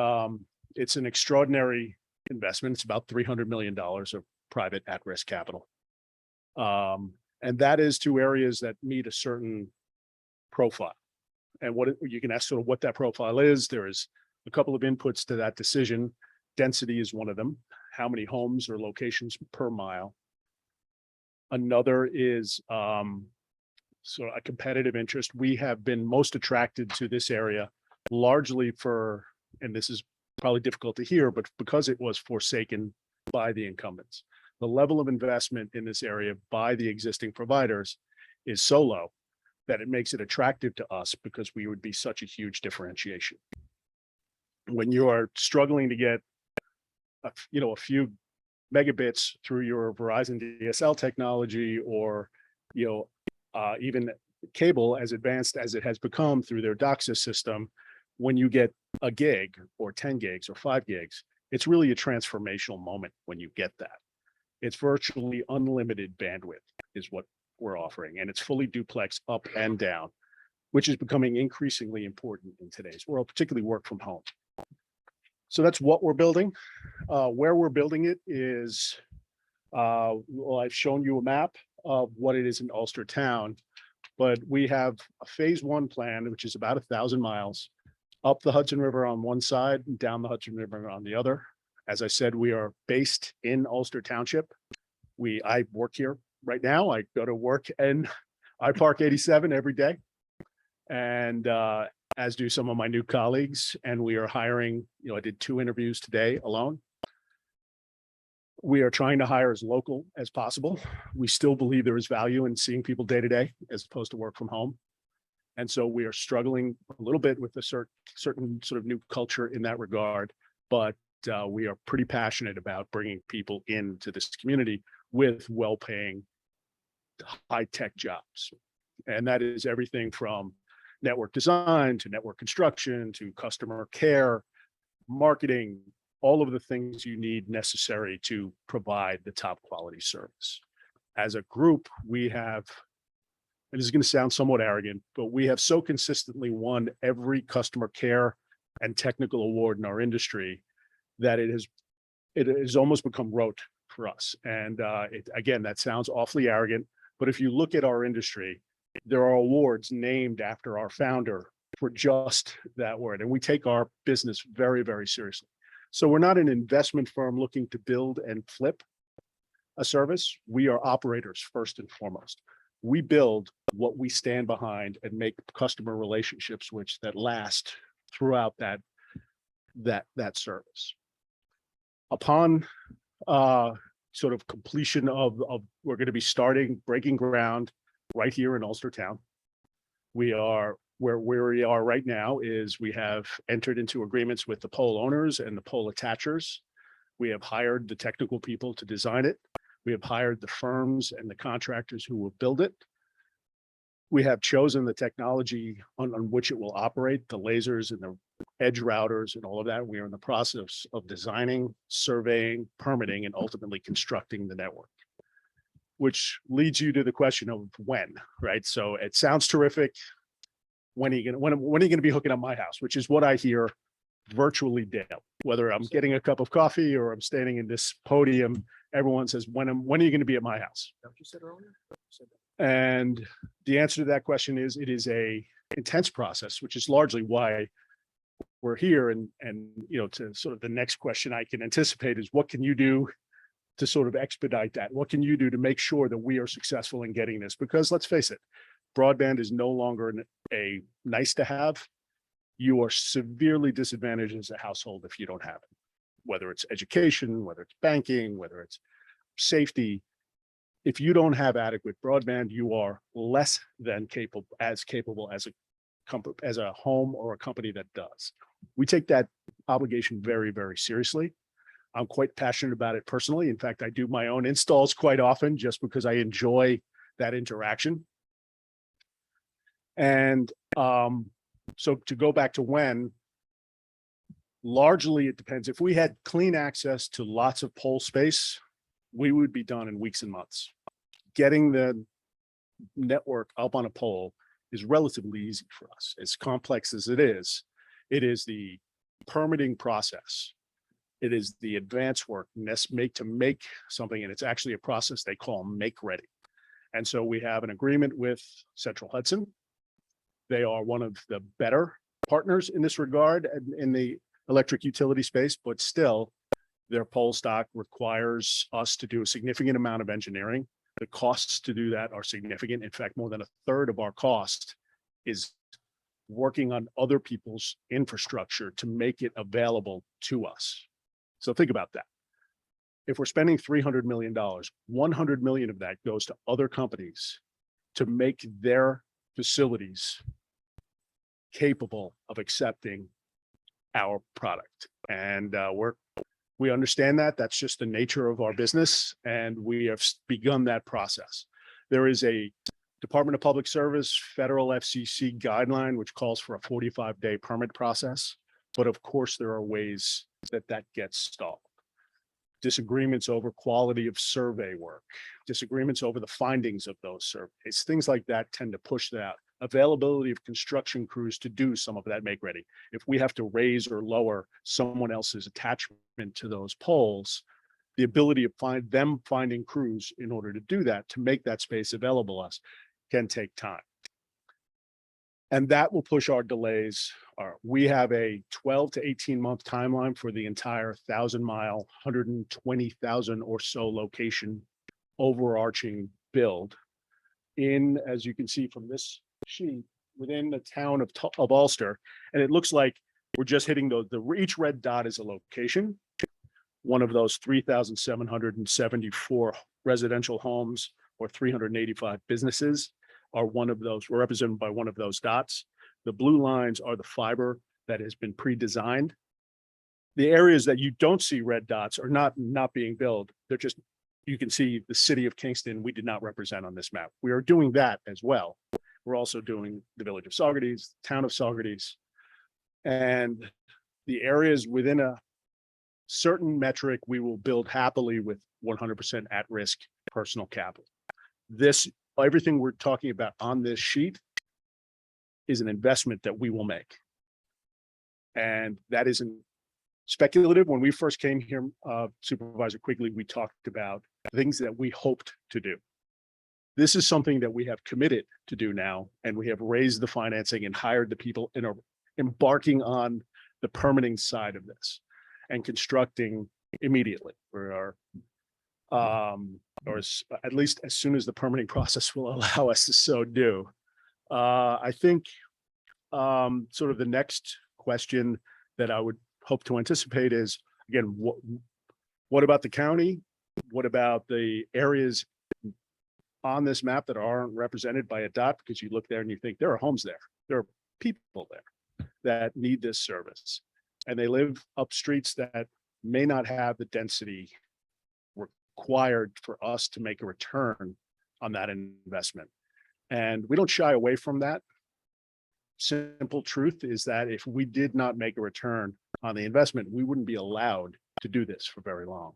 it's an extraordinary investment. It's about $300 million of private at-risk capital. And that is to areas that meet a certain profile. And you can ask sort of what that profile is. There is a couple of inputs to that decision. Density is one of them. How many homes or locations per mile? Another is so a competitive interest. We have been most attracted to this area largely for, and this is probably difficult to hear, but because it was forsaken by the incumbents. The level of investment in this area by the existing providers is so low that it makes it attractive to us because we would be such a huge differentiation. When you are struggling to get a few megabits through your Verizon DSL technology, or even cable as advanced as it has become through their DOCSIS system, when you get a gig or 10 gigs or 5 gigs, it's really a transformational moment when you get that. It's virtually unlimited bandwidth is what we're offering, and it's fully duplex up and down, which is becoming increasingly important in today's world, particularly work from home. So that's what we're building. Where we're building it is, well, I've shown you a map of what it is in Ulster Town, but we have a phase 1 plan, which is about 1,000 miles up the Hudson River on one side and down the Hudson River on the other. As I said, we are based in Ulster Township. I work here right now. I go to work and I park 87 every day. And as do some of my new colleagues. And we are hiring, I did 2 interviews today alone. We are trying to hire as local as possible. We still believe there is value in seeing people day to day as opposed to work from home. And so we are struggling a little bit with a certain sort of new culture in that regard, but we are pretty passionate about bringing people into this community with well-paying, high-tech jobs. And that is everything from network design to network construction to customer care, marketing, all of the things you need necessary to provide the top quality service. As a group, we have, and this is going to sound somewhat arrogant, but we have so consistently won every customer care and technical award in our industry that it has almost become rote for us. And again, that sounds awfully arrogant, but if you look at our industry, there are awards named after our founder for just that word. And we take our business very, very seriously. So we're not an investment firm looking to build and flip a service. We are operators first and foremost. We build what we stand behind and make customer relationships that last throughout that service. Upon sort of completion of we're going to be breaking ground right here in Ulster Town. Where we are right now is we have entered into agreements with the pole owners and the pole attachers. We have hired the technical people to design it. We have hired the firms and the contractors who will build it. We have chosen the technology on which it will operate, the lasers and the edge routers and all of that. We are in the process of designing, surveying, permitting, and ultimately constructing the network. Which leads you to the question of when, right? So it sounds terrific. When are you gonna be hooking up my house? Which is what I hear virtually daily. Whether I'm getting a cup of coffee or I'm standing in this podium, everyone says, when are you gonna be at my house? And the answer to that question is, it is a intense process, which is largely why we're here. And to sort of the next question I can anticipate is, what can you do to sort of expedite that? What can you do to make sure that we are successful in getting this? Because let's face it, broadband is no longer a nice to have. You are severely disadvantaged as a household if you don't have it, whether it's education, whether it's banking, whether it's safety. If you don't have adequate broadband, you are less than capable as a home or a company that does. We take that obligation very, very seriously. I'm quite passionate about it personally. In fact, I do my own installs quite often just because I enjoy that interaction. And so to go back to when, largely it depends. If we had clean access to lots of pole space, we would be done in weeks and months. Getting the network up on a pole is relatively easy for us. As complex as it is the permitting process. It is the advanced work to make something, and it's actually a process they call make ready. And so we have an agreement with Central Hudson. They are one of the better partners in this regard in the electric utility space, but still their pole stock requires us to do a significant amount of engineering. The costs to do that are significant. In fact, more than a third of our cost is working on other people's infrastructure to make it available to us. So think about that. If we're spending $300 million, 100 million of that goes to other companies to make their facilities capable of accepting our product. And we understand that. That's just the nature of our business. And we have begun that process. There is a Department of Public Service, federal FCC guideline, which calls for a 45-day permit process. But of course, there are ways that gets stalled. Disagreements over quality of survey work, disagreements over the findings of those surveys, things like that tend to push that. Availability of construction crews to do some of that make ready. If we have to raise or lower someone else's attachment to those poles, the ability of finding crews in order to do that, to make that space available to us, can take time. And that will push our delays. We have a 12 to 18 month timeline for the entire 1,000-mile, 120,000 or so location overarching build in, as you can see from this sheet, within the town of Ulster. And it looks like we're just hitting each red dot is a location. One of those 3,774 residential homes or 385 businesses are one of those. We're represented by one of those dots. The blue lines are the fiber that has been pre-designed. The areas that you don't see red dots are not being built. They're just, you can see the city of Kingston, we did not represent on this map. We are doing that as well. We're also doing the village of Saugerties, town of Saugerties, and the areas within a certain metric we will build happily with 100% at-risk personal capital. Everything we're talking about on this sheet is an investment that we will make. And that isn't speculative. When we first came here, Supervisor Quigley, we talked about things that we hoped to do. This is something that we have committed to do now, and we have raised the financing and hired the people and are embarking on the permitting side of this and constructing immediately. We are at least as soon as the permitting process will allow us to so do. I think sort of the next question that I would hope to anticipate is, again, what about the county? What about the areas on this map that aren't represented by a dot? Because you look there and you think there are homes there. There are people there that need this service. And they live up streets that may not have the density required for us to make a return on that investment. And we don't shy away from that. Simple truth is that if we did not make a return on the investment, we wouldn't be allowed to do this for very long.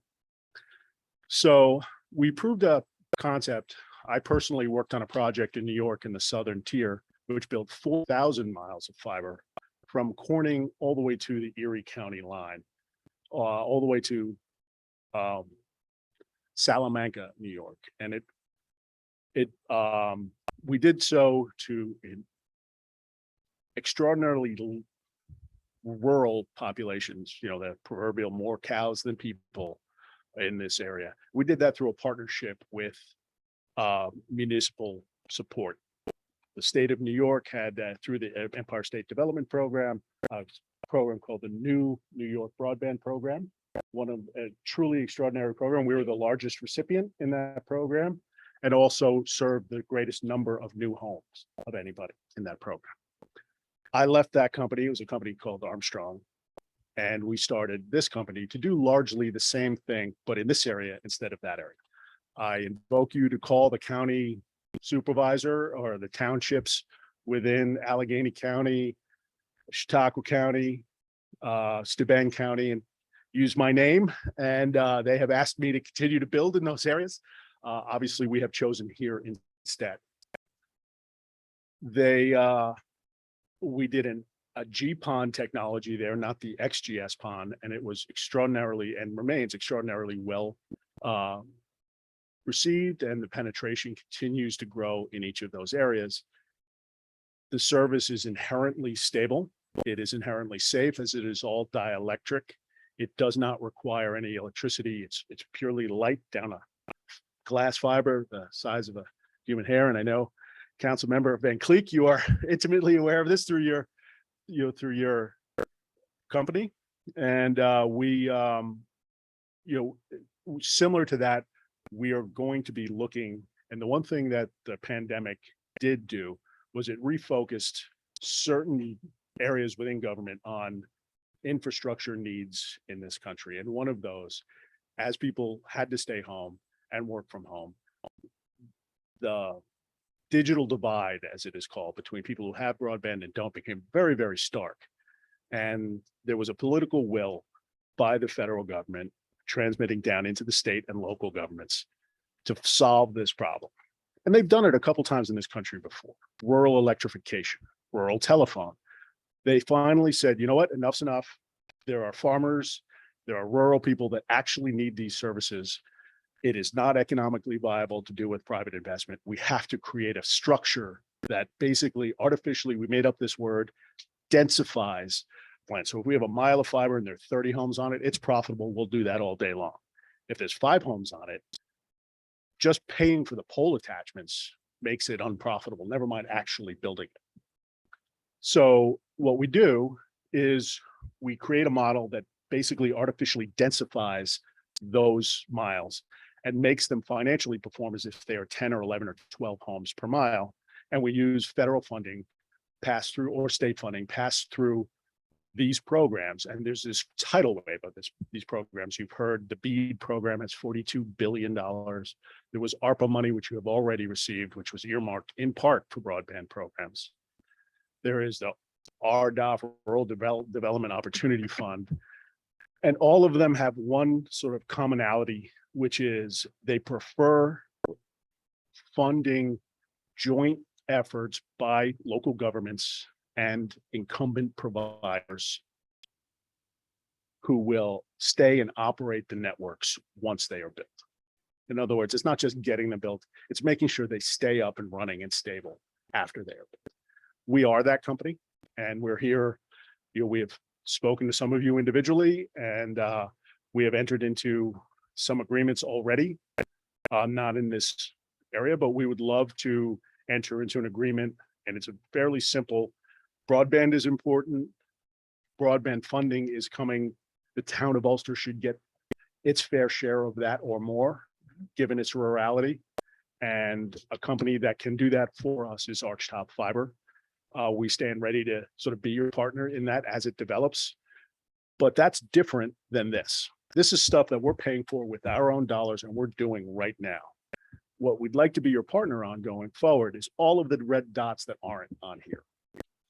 So we proved a concept. I personally worked on a project in New York in the southern tier, which built 4,000 miles of fiber from Corning all the way to the Erie County line, all the way to Salamanca, New York. And we did so to extraordinarily rural populations, the proverbial more cows than people in this area. We did that through a partnership with municipal support. The state of New York had, through the Empire State Development Program, a program called the New New York Broadband Program, one of a truly extraordinary program. We were the largest recipient in that program and also served the greatest number of new homes of anybody in that program. I left that company. It was a company called Armstrong. And we started this company to do largely the same thing, but in this area instead of that area. I invoke you to call the county supervisor or the townships within Allegheny County, Chautauqua County, Steuben County, and use my name. And they have asked me to continue to build in those areas. Obviously, we have chosen here instead. We did a GPON technology there, not the XGS PON, and it was extraordinarily and remains extraordinarily well received, and the penetration continues to grow in each of those areas. The service is inherently stable. It is inherently safe as it is all dielectric. It does not require any electricity. It's purely light down a glass fiber the size of a human hair. And I know Council Member Van Cleek, you are intimately aware of this through your company. And similar to that, we are going to be looking, and the one thing that the pandemic did do was it refocused certain areas within government on infrastructure needs in this country. And one of those, as people had to stay home and work from home, the digital divide, as it is called, between people who have broadband and don't became very, very stark. And there was a political will by the federal government transmitting down into the state and local governments to solve this problem. And they've done it a couple times in this country before. Rural electrification, rural telephone. They finally said, you know what, enough's enough. There are farmers, there are rural people that actually need these services. It is not economically viable to do with private investment. We have to create a structure that basically artificially, we made up this word, densifies land. So if we have a mile of fiber and there are 30 homes on it, it's profitable. We'll do that all day long. If there's 5 homes on it, just paying for the pole attachments makes it unprofitable, never mind actually building it. So what we do is we create a model that basically artificially densifies those miles and makes them financially perform as if they are 10 or 11 or 12 homes per mile. And we use federal funding pass through or state funding pass through these programs. And there's this tidal wave of these programs. You've heard the BEAD program has $42 billion. There was ARPA money, which you have already received, which was earmarked in part for broadband programs. There is the RDOF, Rural Development Opportunity Fund. And all of them have one sort of commonality, which is they prefer funding joint efforts by local governments and incumbent providers who will stay and operate the networks once they are built. In other words, it's not just getting them built, it's making sure they stay up and running and stable after they are built. We are that company, and we're here. We have spoken to some of you individually, and we have entered into some agreements already, not in this area, but we would love to enter into an agreement. And it's a fairly simple, broadband is important. Broadband funding is coming. The town of Ulster should get its fair share of that or more, given its rurality. And a company that can do that for us is Archtop Fiber. We stand ready to sort of be your partner in that as it develops. But that's different than this. This is stuff that we're paying for with our own dollars and we're doing right now. what we'd like to be your partner on going forward is all of the red dots that aren't on here.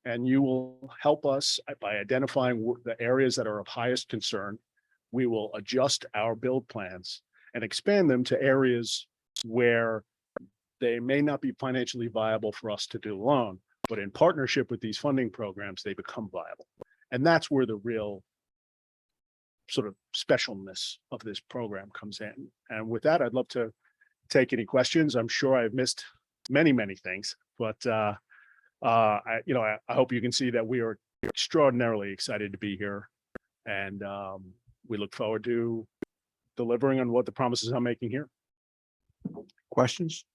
And you will help us by identifying the areas that are of highest concern. We will adjust our build plans and expand them to areas where they may not be financially viable for us to do alone, but in partnership with these funding programs, they become viable. And that's where the real sort of specialness of this program comes in. And with that, I'd love to take any questions. I'm sure I've missed many, many things, but I hope you can see that we are extraordinarily excited to be here. And we look forward to delivering on what the promises I'm making here. Questions?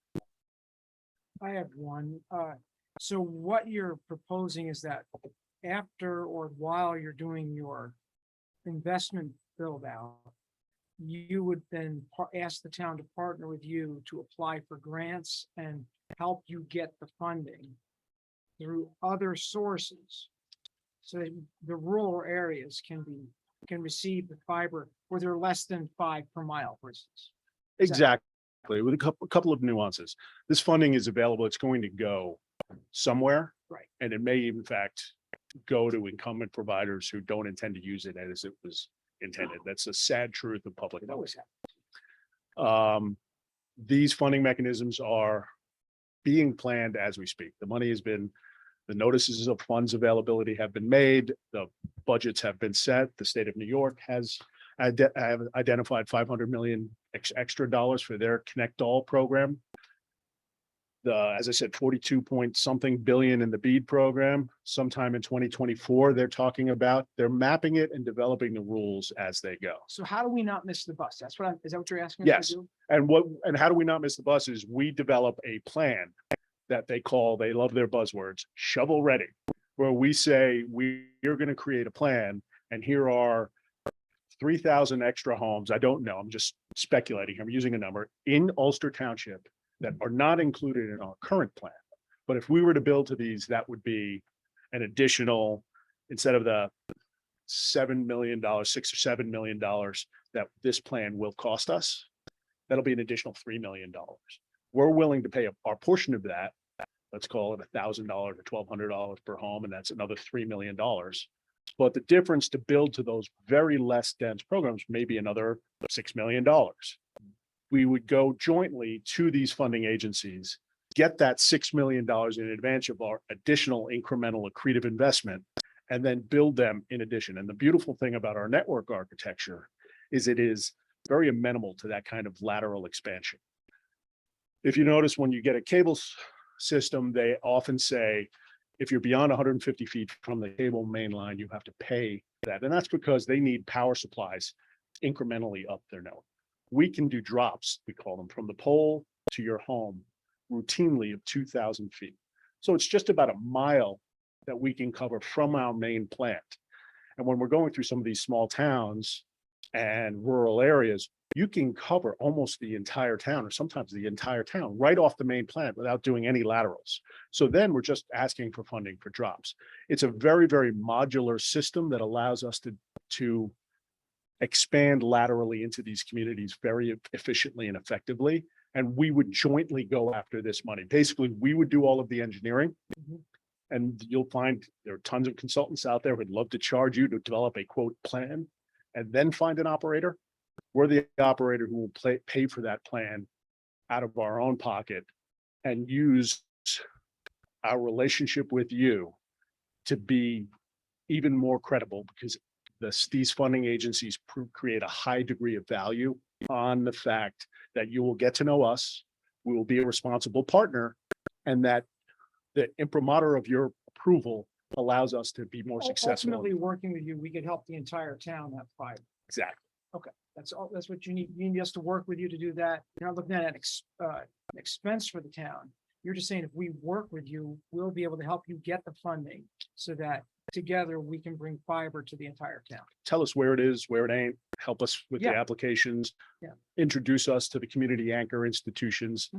I have one. So what you're proposing is that after or while you're doing your investment build out, you would then ask the town to partner with you to apply for grants and help you get the funding through other sources. So that the rural areas can receive the fiber where they're less than 5 per mile, for instance. Exactly, with a couple of nuances. This funding is available. It's going to go somewhere. Right. And it may, in fact, go to incumbent providers who don't intend to use it as it was intended. That's a sad truth of public It health. always happens. These funding mechanisms are being planned as we speak. The notices of funds availability have been made, the budgets have been set. The state of New York has identified 500 million extra dollars for their Connect All program. As I said, 42 point something billion in the BEAD program. Sometime in 2024, they're mapping it and developing the rules as they go. So how do we not miss the bus? Is that what you're asking? us to Yes. do? And how do we not miss the buses? We develop a plan that they love their buzzwords, shovel ready, where we say, we're going to create a plan and here are 3,000 extra homes. I don't know. I'm just speculating. I'm using a number in Ulster Township that are not included in our current plan. But if we were to build to these, that would be an additional, instead of the $7 million, $6 or $7 million that this plan will cost us, that'll be an additional $3 million. We're willing to pay our portion of that. Let's call it $1,000 or $1,200 per home, and that's another $3 million. But the difference to build to those very less dense programs may be another $6 million. We would go jointly to these funding agencies, get that $6 million in advance of our additional incremental accretive investment, and then build them in addition. And the beautiful thing about our network architecture is it is very amenable to that kind of lateral expansion. If you notice, when you get a cable system, they often say, if you're beyond 150 feet from the cable main line, you have to pay that. And that's because they need power supplies incrementally up their network. We can do drops, we call them, from the pole to your home routinely of 2,000 feet. So it's just about a mile that we can cover from our main plant. And when we're going through some of these small towns and rural areas, you can cover almost the entire town, or sometimes the entire town, right off the main plant without doing any laterals. So then we're just asking for funding for drops. It's a very, very modular system that allows us to expand laterally into these communities very efficiently and effectively. And we would jointly go after this money. Basically, we would do all of the engineering. Mhm. And you'll find there are tons of consultants out there who'd love to charge you to develop a quote plan and then find an operator. We're the operator who will pay for that plan out of our own pocket and use our relationship with you to be even more credible, because these funding agencies create a high degree of value on the fact that you will get to know us, we will be a responsible partner, and that the imprimatur of your approval allows us to be more successful. Ultimately, working with you, we could help the entire town have fiber. Exactly. That's all, that's what you need. You need us to work with you to do that. You're not looking at an expense for the town. You're just saying if we work with you, we'll be able to help you get the funding so that together we can bring fiber to the entire town. Tell us where it is, where it ain't, help us with the Yeah. applications. Yeah. Introduce us to the community anchor institutions.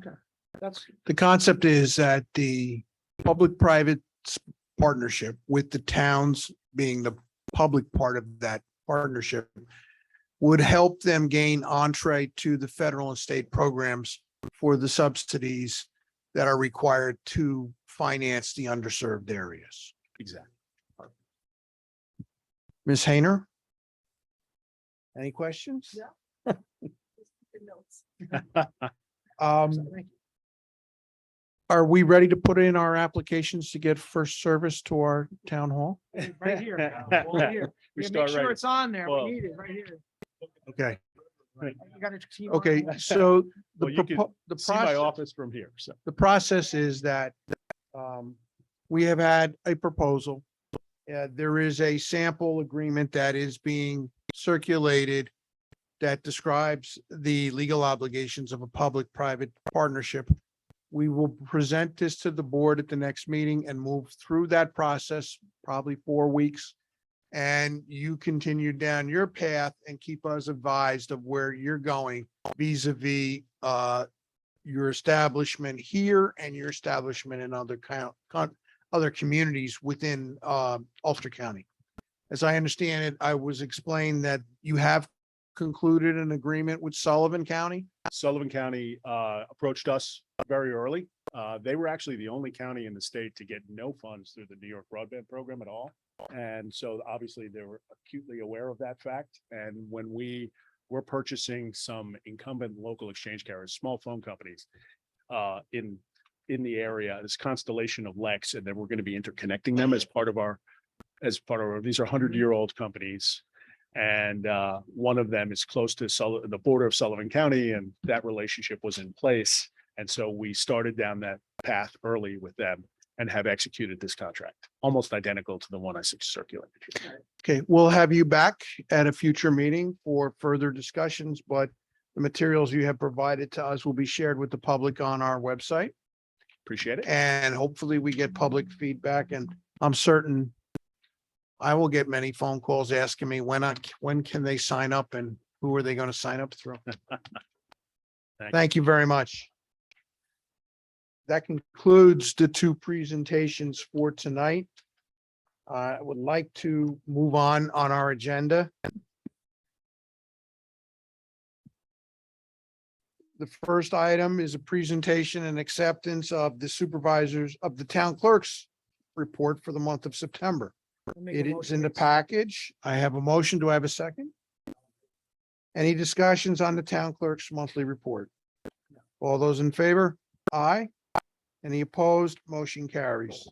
That's, The concept is that the public-private partnership with the towns being the public part of that partnership would help them gain entree to the federal and state programs for the subsidies that are required to finance the underserved areas. Exactly. Ms. Hayner? Any questions? Yeah. The notes. Um, are we ready to put in our applications to get first service to our town hall? Right here. now, all here. We Yeah, start make sure right- it's on there. well- We need it right here. Okay, You got a team on okay, it? so Well, you can the See my process, office from here, so. the process is that we have had a proposal. There is a sample agreement that is being circulated that describes the legal obligations of a public-private partnership. We will present this to the board at the next meeting and move through that process, probably 4 weeks. And you continue down your path and keep us advised of where you're going vis-a-vis your establishment here and your establishment in other other communities within Ulster County. As I understand it, I was explained that you have concluded an agreement with Sullivan County. Sullivan County approached us very early. They were actually the only county in the state to get no funds through the New York broadband program at all. And so obviously they were acutely aware of that fact. And when we were purchasing some incumbent local exchange carriers, small phone companies in the area, this constellation of Lex, and then we're going to be interconnecting them as part of our, these are 100-year-old companies. And one of them is close to the border of Sullivan County, and that relationship was in place. And so we started down that path early with them and have executed this contract, almost identical to the one I circulated. Okay, we'll have you back at a future meeting for further discussions, but the materials you have provided to us will be shared with the public on our website. Appreciate it. And hopefully we get public feedback, and I'm certain I will get many phone calls asking me when can they sign up and who are they going to sign up through? Thank you very much. That concludes the 2 presentations for tonight. I would like to move on our agenda. The first item is a presentation and acceptance of the supervisors of the town clerk's report for the month of September. I'll make a It is motion in the to accept. package. I have a motion. Do I have a second? Any discussions on the town clerk's monthly report? All those in favor? Aye. Any opposed? Motion carries.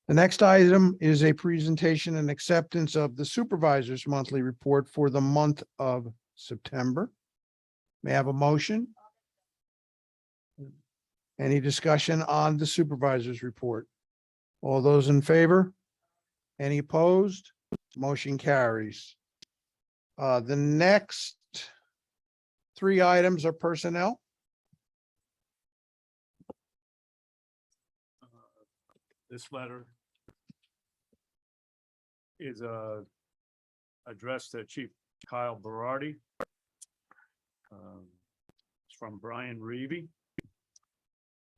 The next item is a presentation and acceptance of the supervisor's monthly report for the month of September. May I have a motion? Any discussion on the supervisor's report? All those in favor? Any opposed? Motion carries. The next 3 items are personnel. This letter is addressed to Chief Kyle Berardi. It's from Brian Reevy.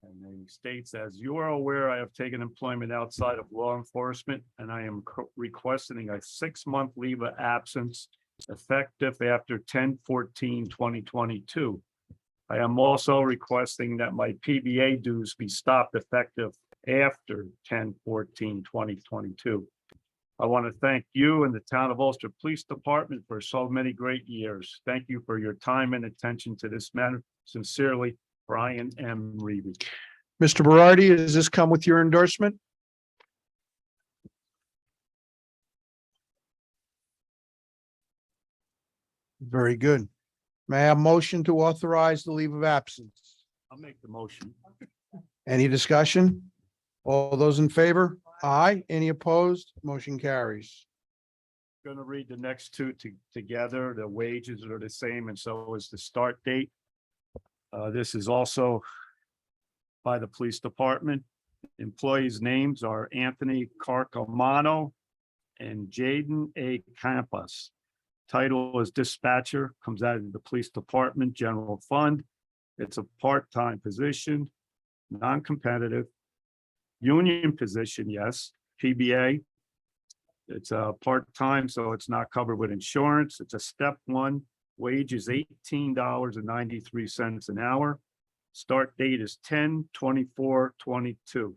And he states, as you are aware, I have taken employment outside of law enforcement, and I am requesting a 6-month leave of absence effective after 10/14/2022. I am also requesting that my PBA dues be stopped effective after 10/14/2022. I want to thank you and the Town of Ulster Police Department for so many great years. Thank you for your time and attention to this matter. Sincerely, Brian M. Reevy. Mr. Berardi, does this come with your endorsement? Very good. May I have a motion to authorize the leave of absence? I'll make the motion. Any discussion? All those in favor? Aye. Any opposed? Motion carries. Going to read the next 2 together. The wages are the same, and so is the start date. This is also by the police department. Employees' names are Anthony Carcamano and Jaden A. Campas. Title is dispatcher, comes out of the police department general fund. It's a part-time position, non-competitive. Union position, yes, PBA. It's a part-time, so it's not covered with insurance. It's a step 1. Wage is $18.93 an hour. Start date is 10/24/22.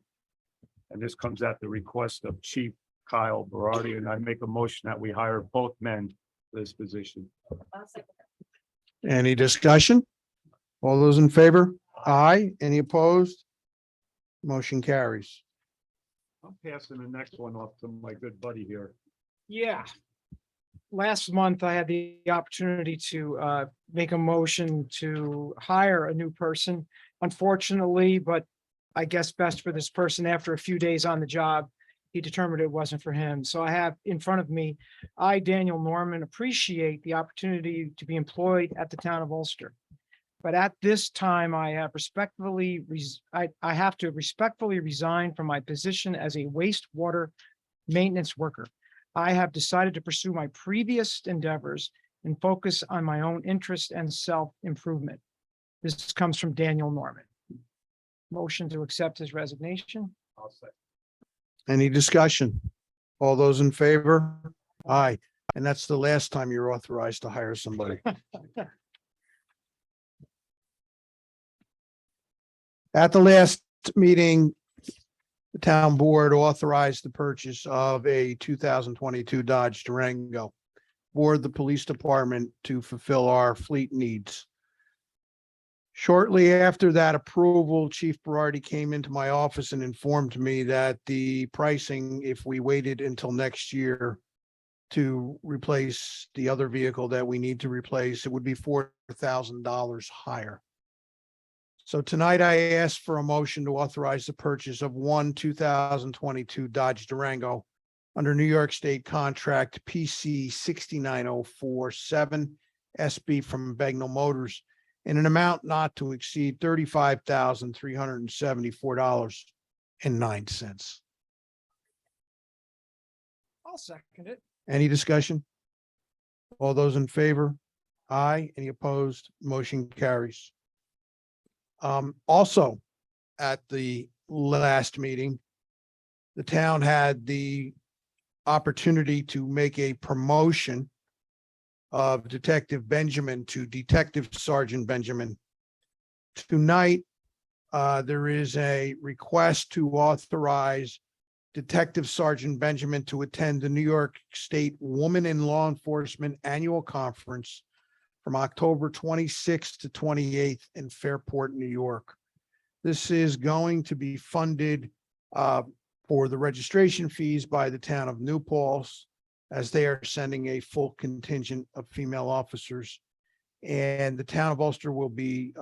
And this comes at the request of Chief Kyle Berardi, and I make a motion that we hire both men for this position. Any discussion? All those in favor? Aye. Any opposed? Motion carries. I'm passing the next one off to my good buddy here. Yeah. Last month, I had the opportunity to make a motion to hire a new person. Unfortunately, but I guess best for this person, after a few days on the job, he determined it wasn't for him. So I have in front of me, I, Daniel Norman, appreciate the opportunity to be employed at the town of Ulster. But at this time, I have I have to respectfully resign from my position as a wastewater maintenance worker. I have decided to pursue my previous endeavors and focus on my own interest and self-improvement. This comes from Daniel Norman. Motion to accept his resignation. I'll say. Any discussion? All those in favor? Aye. And that's the last time you're authorized to hire somebody. At the last meeting, the town board authorized the purchase of a 2022 Dodge Durango for the police department to fulfill our fleet needs. Shortly after that approval, Chief Berardi came into my office and informed me that the pricing, if we waited until next year to replace the other vehicle that we need to replace, it would be $4,000 higher. So tonight I asked for a motion to authorize the purchase of one 2022 Dodge Durango under New York State Contract PC 69047 SB from Bagnell Motors in an amount not to exceed $35,374.09. I'll second it. Any discussion? All those in favor? Aye. Any opposed? Motion carries. Also, at the last meeting, the town had the opportunity to make a promotion of Detective Benjamin to Detective Sergeant Benjamin. Tonight, there is a request to authorize Detective Sergeant Benjamin to attend the New York State Woman in Law Enforcement Annual Conference from October 26th to 28th in Fairport, New York. This is going to be funded for the registration fees by the town of New Paltz, as they are sending a full contingent of female officers. And the town of Ulster will be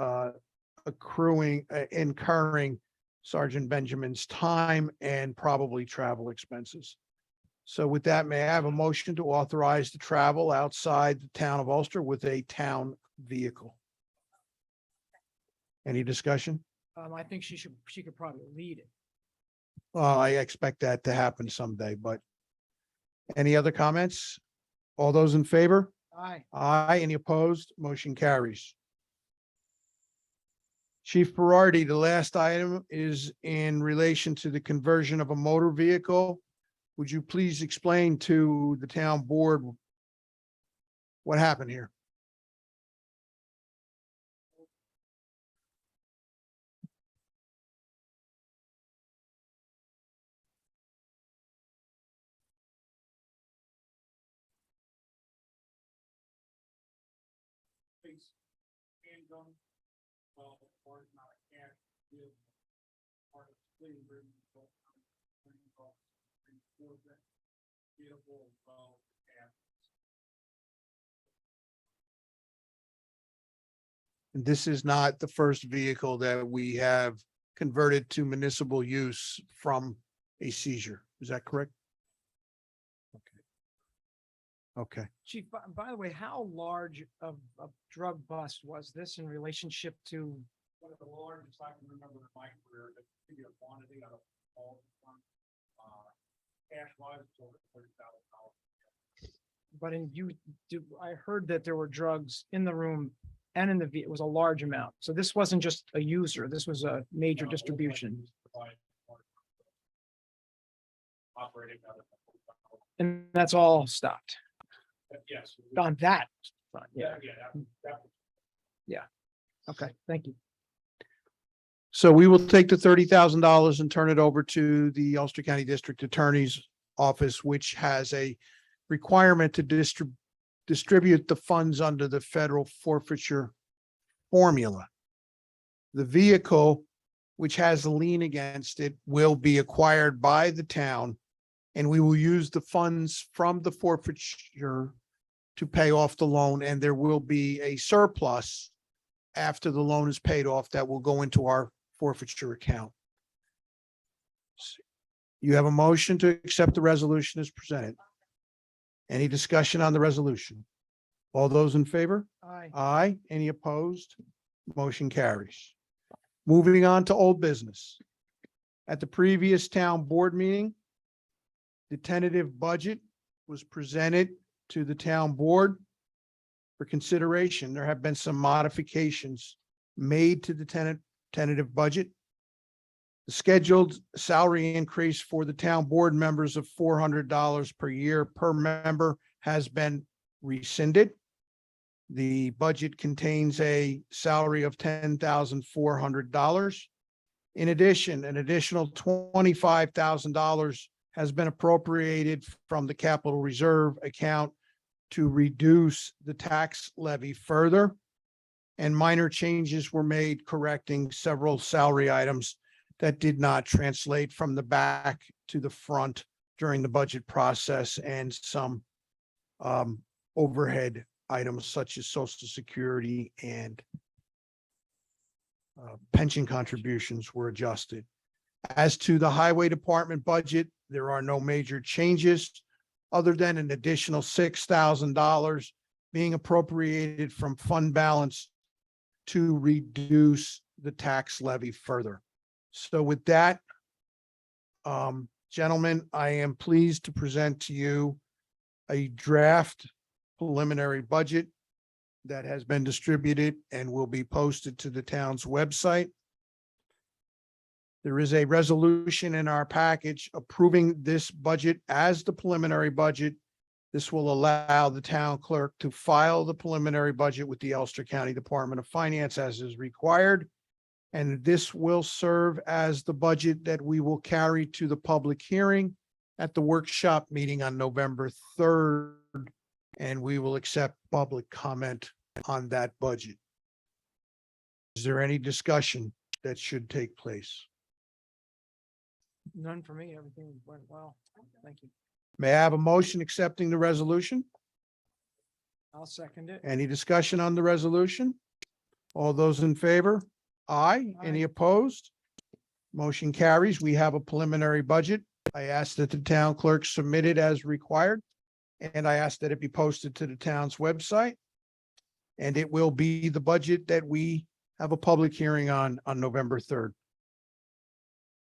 incurring Sergeant Benjamin's time and probably travel expenses. So with that, may I have a motion to authorize the travel outside the town of Ulster with a town vehicle? Any discussion? I think she could probably lead it. Well, I expect that to happen someday, but any other comments? All those in favor? Aye. Aye. Any opposed? Motion carries. Chief Berardi, the last item is in relation to the conversion of a motor vehicle. Would you please explain to the town board what happened here? And this is not the first vehicle that we have converted to municipal use from a seizure. Is that correct? Okay. Chief, by the way, how large of a drug bust was this in relationship to? One of the largest I can remember in my career, that give you a quantity out of all cash wise, it's over $30,000. But I heard that there were drugs in the room and in it was a large amount. So this wasn't just a user, this was a major distribution. Operating out of. And that's all stopped Yes. on that front. Yeah. that was. Okay, thank you. So we will take the $30,000 and turn it over to the Ulster County District Attorney's Office, which has a requirement to distribute the funds under the federal forfeiture formula. The vehicle, which has a lien against it, will be acquired by the town, and we will use the funds from the forfeiture to pay off the loan, and there will be a surplus after the loan is paid off that will go into our forfeiture account. You have a motion to accept the resolution as presented. Any discussion on the resolution? All those in favor? Aye. Aye. Any opposed? Motion carries. Moving on to old business. At the previous town board meeting, the tentative budget was presented to the town board for consideration. There have been some modifications made to the tentative budget. The scheduled salary increase for the town board members of $400 per year per member has been rescinded. The budget contains a salary of $10,400. In addition, an additional $25,000 has been appropriated from the capital reserve account to reduce the tax levy further. And minor changes were made correcting several salary items that did not translate from the back to the front during the budget process, and some overhead items such as Social Security and pension contributions were adjusted. As to the Highway Department budget, there are no major changes other than an additional $6,000 being appropriated from fund balance to reduce the tax levy further. So with that, gentlemen, I am pleased to present to you a draft preliminary budget that has been distributed and will be posted to the town's website. There is a resolution in our package approving this budget as the preliminary budget. This will allow the town clerk to file the preliminary budget with the Ulster County Department of Finance as is required. And this will serve as the budget that we will carry to the public hearing at the workshop meeting on November 3rd. And we will accept public comment on that budget. Is there any discussion that should take place? None for me. Everything went well. Thank you. May I have a motion accepting the resolution? I'll second it. Any discussion on the resolution? All those in favor? Aye. Any Aye. opposed? Motion carries. We have a preliminary budget. I ask that the town clerk submit it as required. And I ask that it be posted to the town's website. And it will be the budget that we have a public hearing on November 3rd.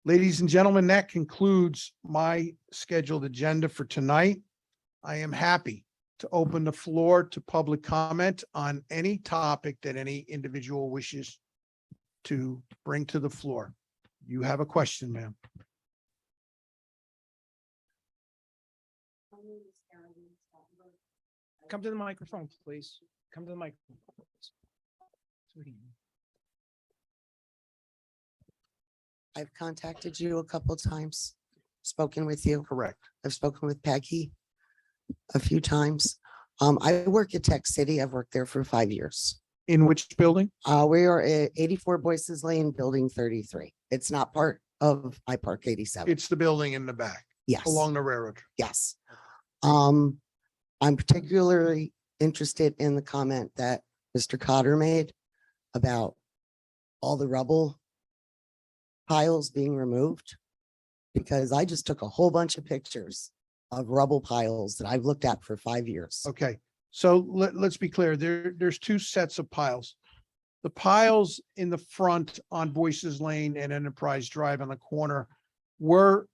Ladies and gentlemen, that concludes my scheduled agenda for tonight. I am happy to open the floor to public comment on any topic that any individual wishes to bring to the floor. You have a question, ma'am. Come to the microphone, please. Come to the microphone. please. I've contacted you a couple times, spoken with you. Correct. I've spoken with Peggy a few times. I work at Tech City. I've worked there for 5 years. In which building? We are at 84 Boyce's Lane, Building 33. It's not part of I Park 87. It's the building in the back Yes, along the railroad. yes. I'm particularly interested in the comment that Mr. Cotter made about all the rubble piles being removed, because I just took a whole bunch of pictures of rubble piles that I've looked at for 5 years. Okay, so let's be clear. There's two sets of piles. The piles in the front on Boyce's Lane and Enterprise Drive on the corner were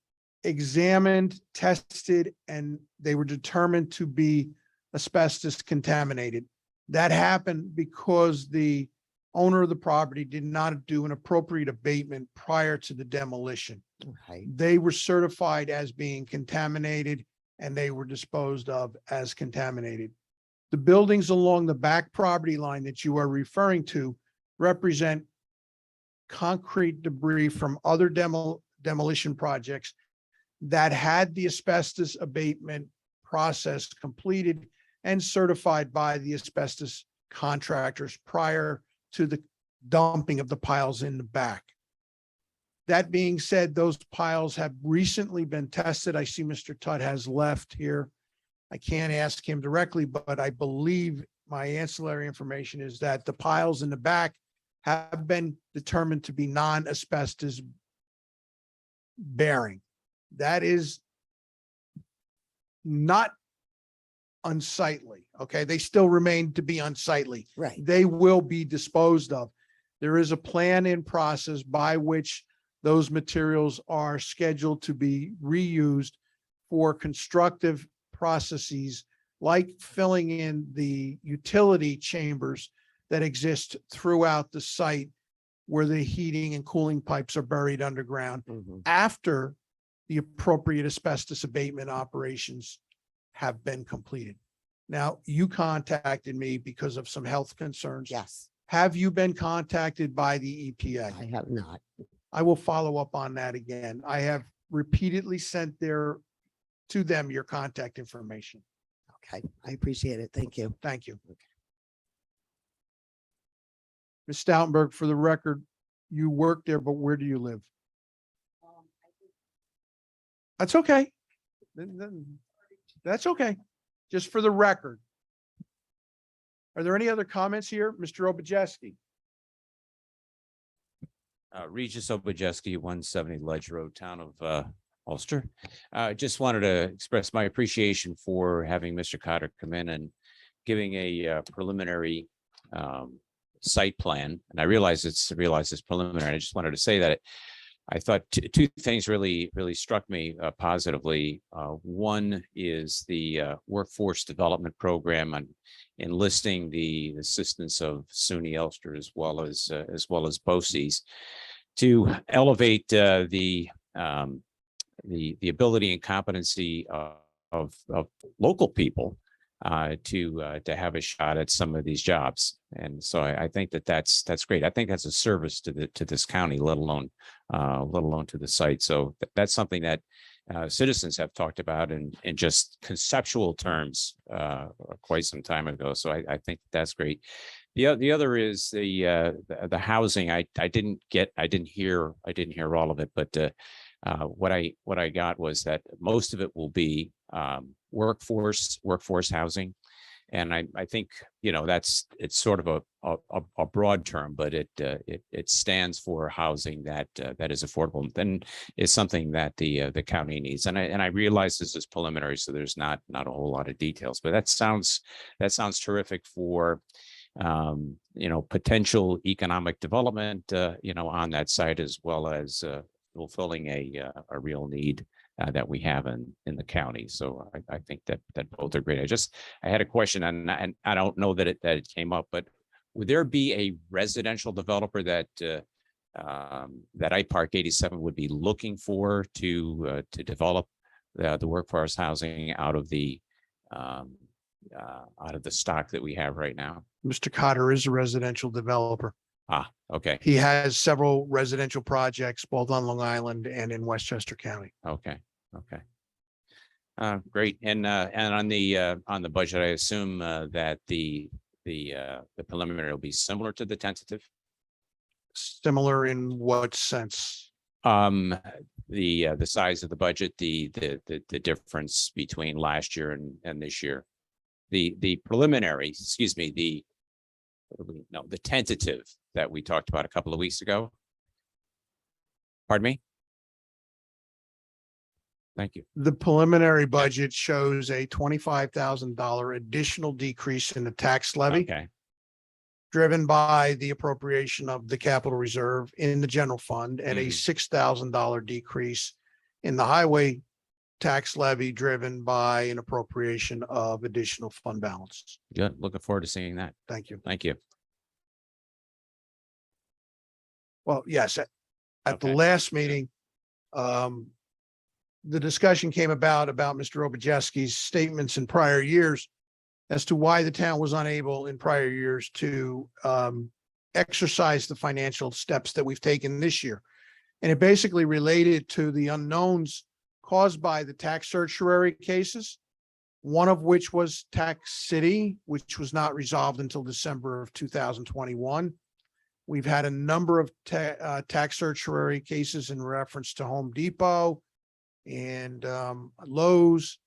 examined, tested, and they were determined to be asbestos contaminated. That happened because the owner of the property did not do an appropriate abatement prior to the demolition. Okay, They were certified as being contaminated and they were disposed of as contaminated. The buildings along the back property line that you are referring to represent concrete debris from other demolition projects that had the asbestos abatement process completed and certified by the asbestos contractors prior to the dumping of the piles in the back. That being said, those piles have recently been tested. I see Mr. Tutt has left here. I can't ask him directly, but I believe my ancillary information is that the piles in the back have been determined to be non-asbestos bearing. That is not unsightly, okay? They still remain to be unsightly. Right. They will be disposed of. There is a plan in process by which those materials are scheduled to be reused for constructive processes like filling in the utility chambers that exist throughout the site where the heating and cooling pipes are buried underground Mhm. after the appropriate asbestos abatement operations have been completed. Now, you contacted me because of some health concerns. Yes, Have you been contacted by the I EPA? have not. I will follow up on that again. I have repeatedly sent to them your contact information. Okay, I appreciate it. Thank you. Thank you. Ms. Stoutenberg, for the record, you work there, but where do you live? That's okay. That's okay. Just for the record. Are there any other comments here? Mr. Obajeski? Regis Obajeski, 170 Ledge Road, town of Ulster. Just wanted to express my appreciation for having Mr. Cotter come in and giving a preliminary site plan. And I realize it's preliminary. I just wanted to say that I thought two things really struck me positively. One is the workforce development program and enlisting the assistance of SUNY Ulster as well as BOCES to elevate the ability and competency of local people to have a shot at some of these jobs. And so I think that's great. I think that's a service to this county, let alone to the site. So that's something that citizens have talked about in just conceptual terms quite some time ago. So I think that's great. The other is the housing. I didn't hear all of it, but what I got was that most of it will be workforce housing. And I think, it's sort of a broad term, but it stands for housing that is affordable and is something that the county needs. And I realize this is preliminary, so there's not a whole lot of details, but that sounds terrific for potential economic development, on that site, as well as fulfilling a real need that we have in the county. So I think that both are great. I had a question, and I don't know that it came up, but would there be a residential developer that iPark 87 would be looking for to develop the workforce housing out of the stock that we have right now? Mr. Cotter is a residential developer. Okay. He has several residential projects both on Long Island and in Westchester County. Okay. Great. And on the budget, I assume that the preliminary will be similar to the tentative. Similar in what sense? The size of the budget, the difference between last year and this year. The preliminary, excuse me, the tentative that we talked about a couple of weeks ago. Pardon me? Thank you. The preliminary budget shows a $25,000 additional decrease in the tax levy, Okay, driven by the appropriation of the capital reserve in the general fund, and a $6,000 decrease in the highway tax levy, driven by an appropriation of additional fund balance. good. Looking forward to seeing that. Thank you. Thank you. Well, yes, at the Okay. last meeting, the discussion came about Mr. Obajeski's statements in prior years as to why the town was unable in prior years to exercise the financial steps that we've taken this year. And it basically related to the unknowns caused by the tax certiorari cases, one of which was Tax City, which was not resolved until December of 2021. We've had a number of tax certiorari cases in reference to Home Depot and Lowe's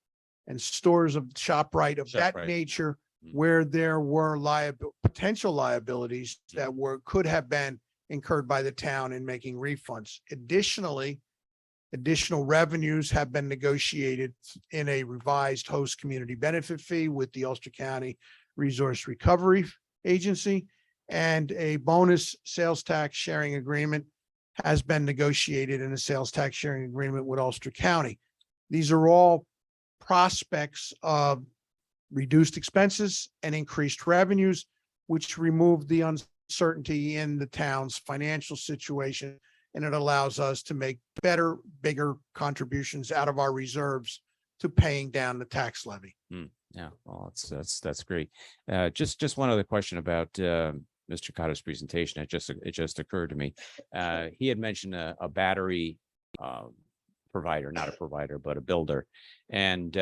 and stores of ShopRite of that ShopRite. nature, Mm. where there were potential liabilities that could have been incurred by the town in making refunds. Additionally, additional revenues have been negotiated in a revised host community benefit fee with the Ulster County Resource Recovery Agency, and a bonus sales tax sharing agreement has been negotiated in a sales tax sharing agreement with Ulster County. These are all prospects of reduced expenses and increased revenues, which remove the uncertainty in the town's financial situation. And it allows us to make better, bigger contributions out of our reserves to paying down the tax levy. Yeah, well, that's great. Just one other question about Mr. Cotter's presentation. It just occurred to me. He had mentioned a battery provider, not a provider, but a builder. And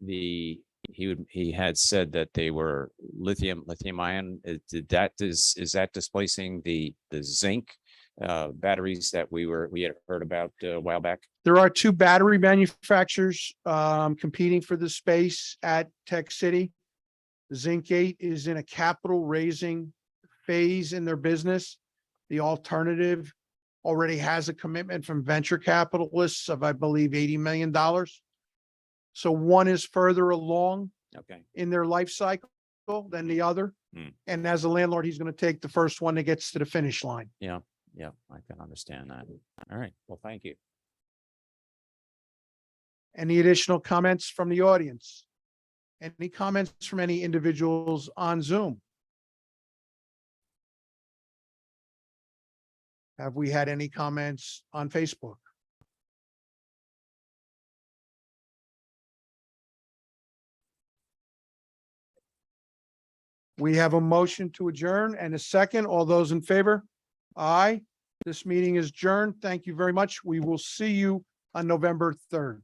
he had said that they were lithium ion. Is that displacing the zinc batteries that we had heard about a while back? There are two battery manufacturers competing for the space at Tech City. Zincgate is in a capital raising phase in their business. The alternative already has a commitment from venture capitalists of, I believe, $80 million. So one is further along Okay. in their life cycle than the other. Hmm. And as a landlord, he's going to take the first one that gets to the finish line. Yeah, I can understand that. All right, well, thank you. Any additional comments from the audience? Any comments from any individuals on Zoom? Have we had any comments on Facebook? We have a motion to adjourn and a second. All those in favor? Aye. This meeting is adjourned. Thank you very much. We will see you on November 3rd.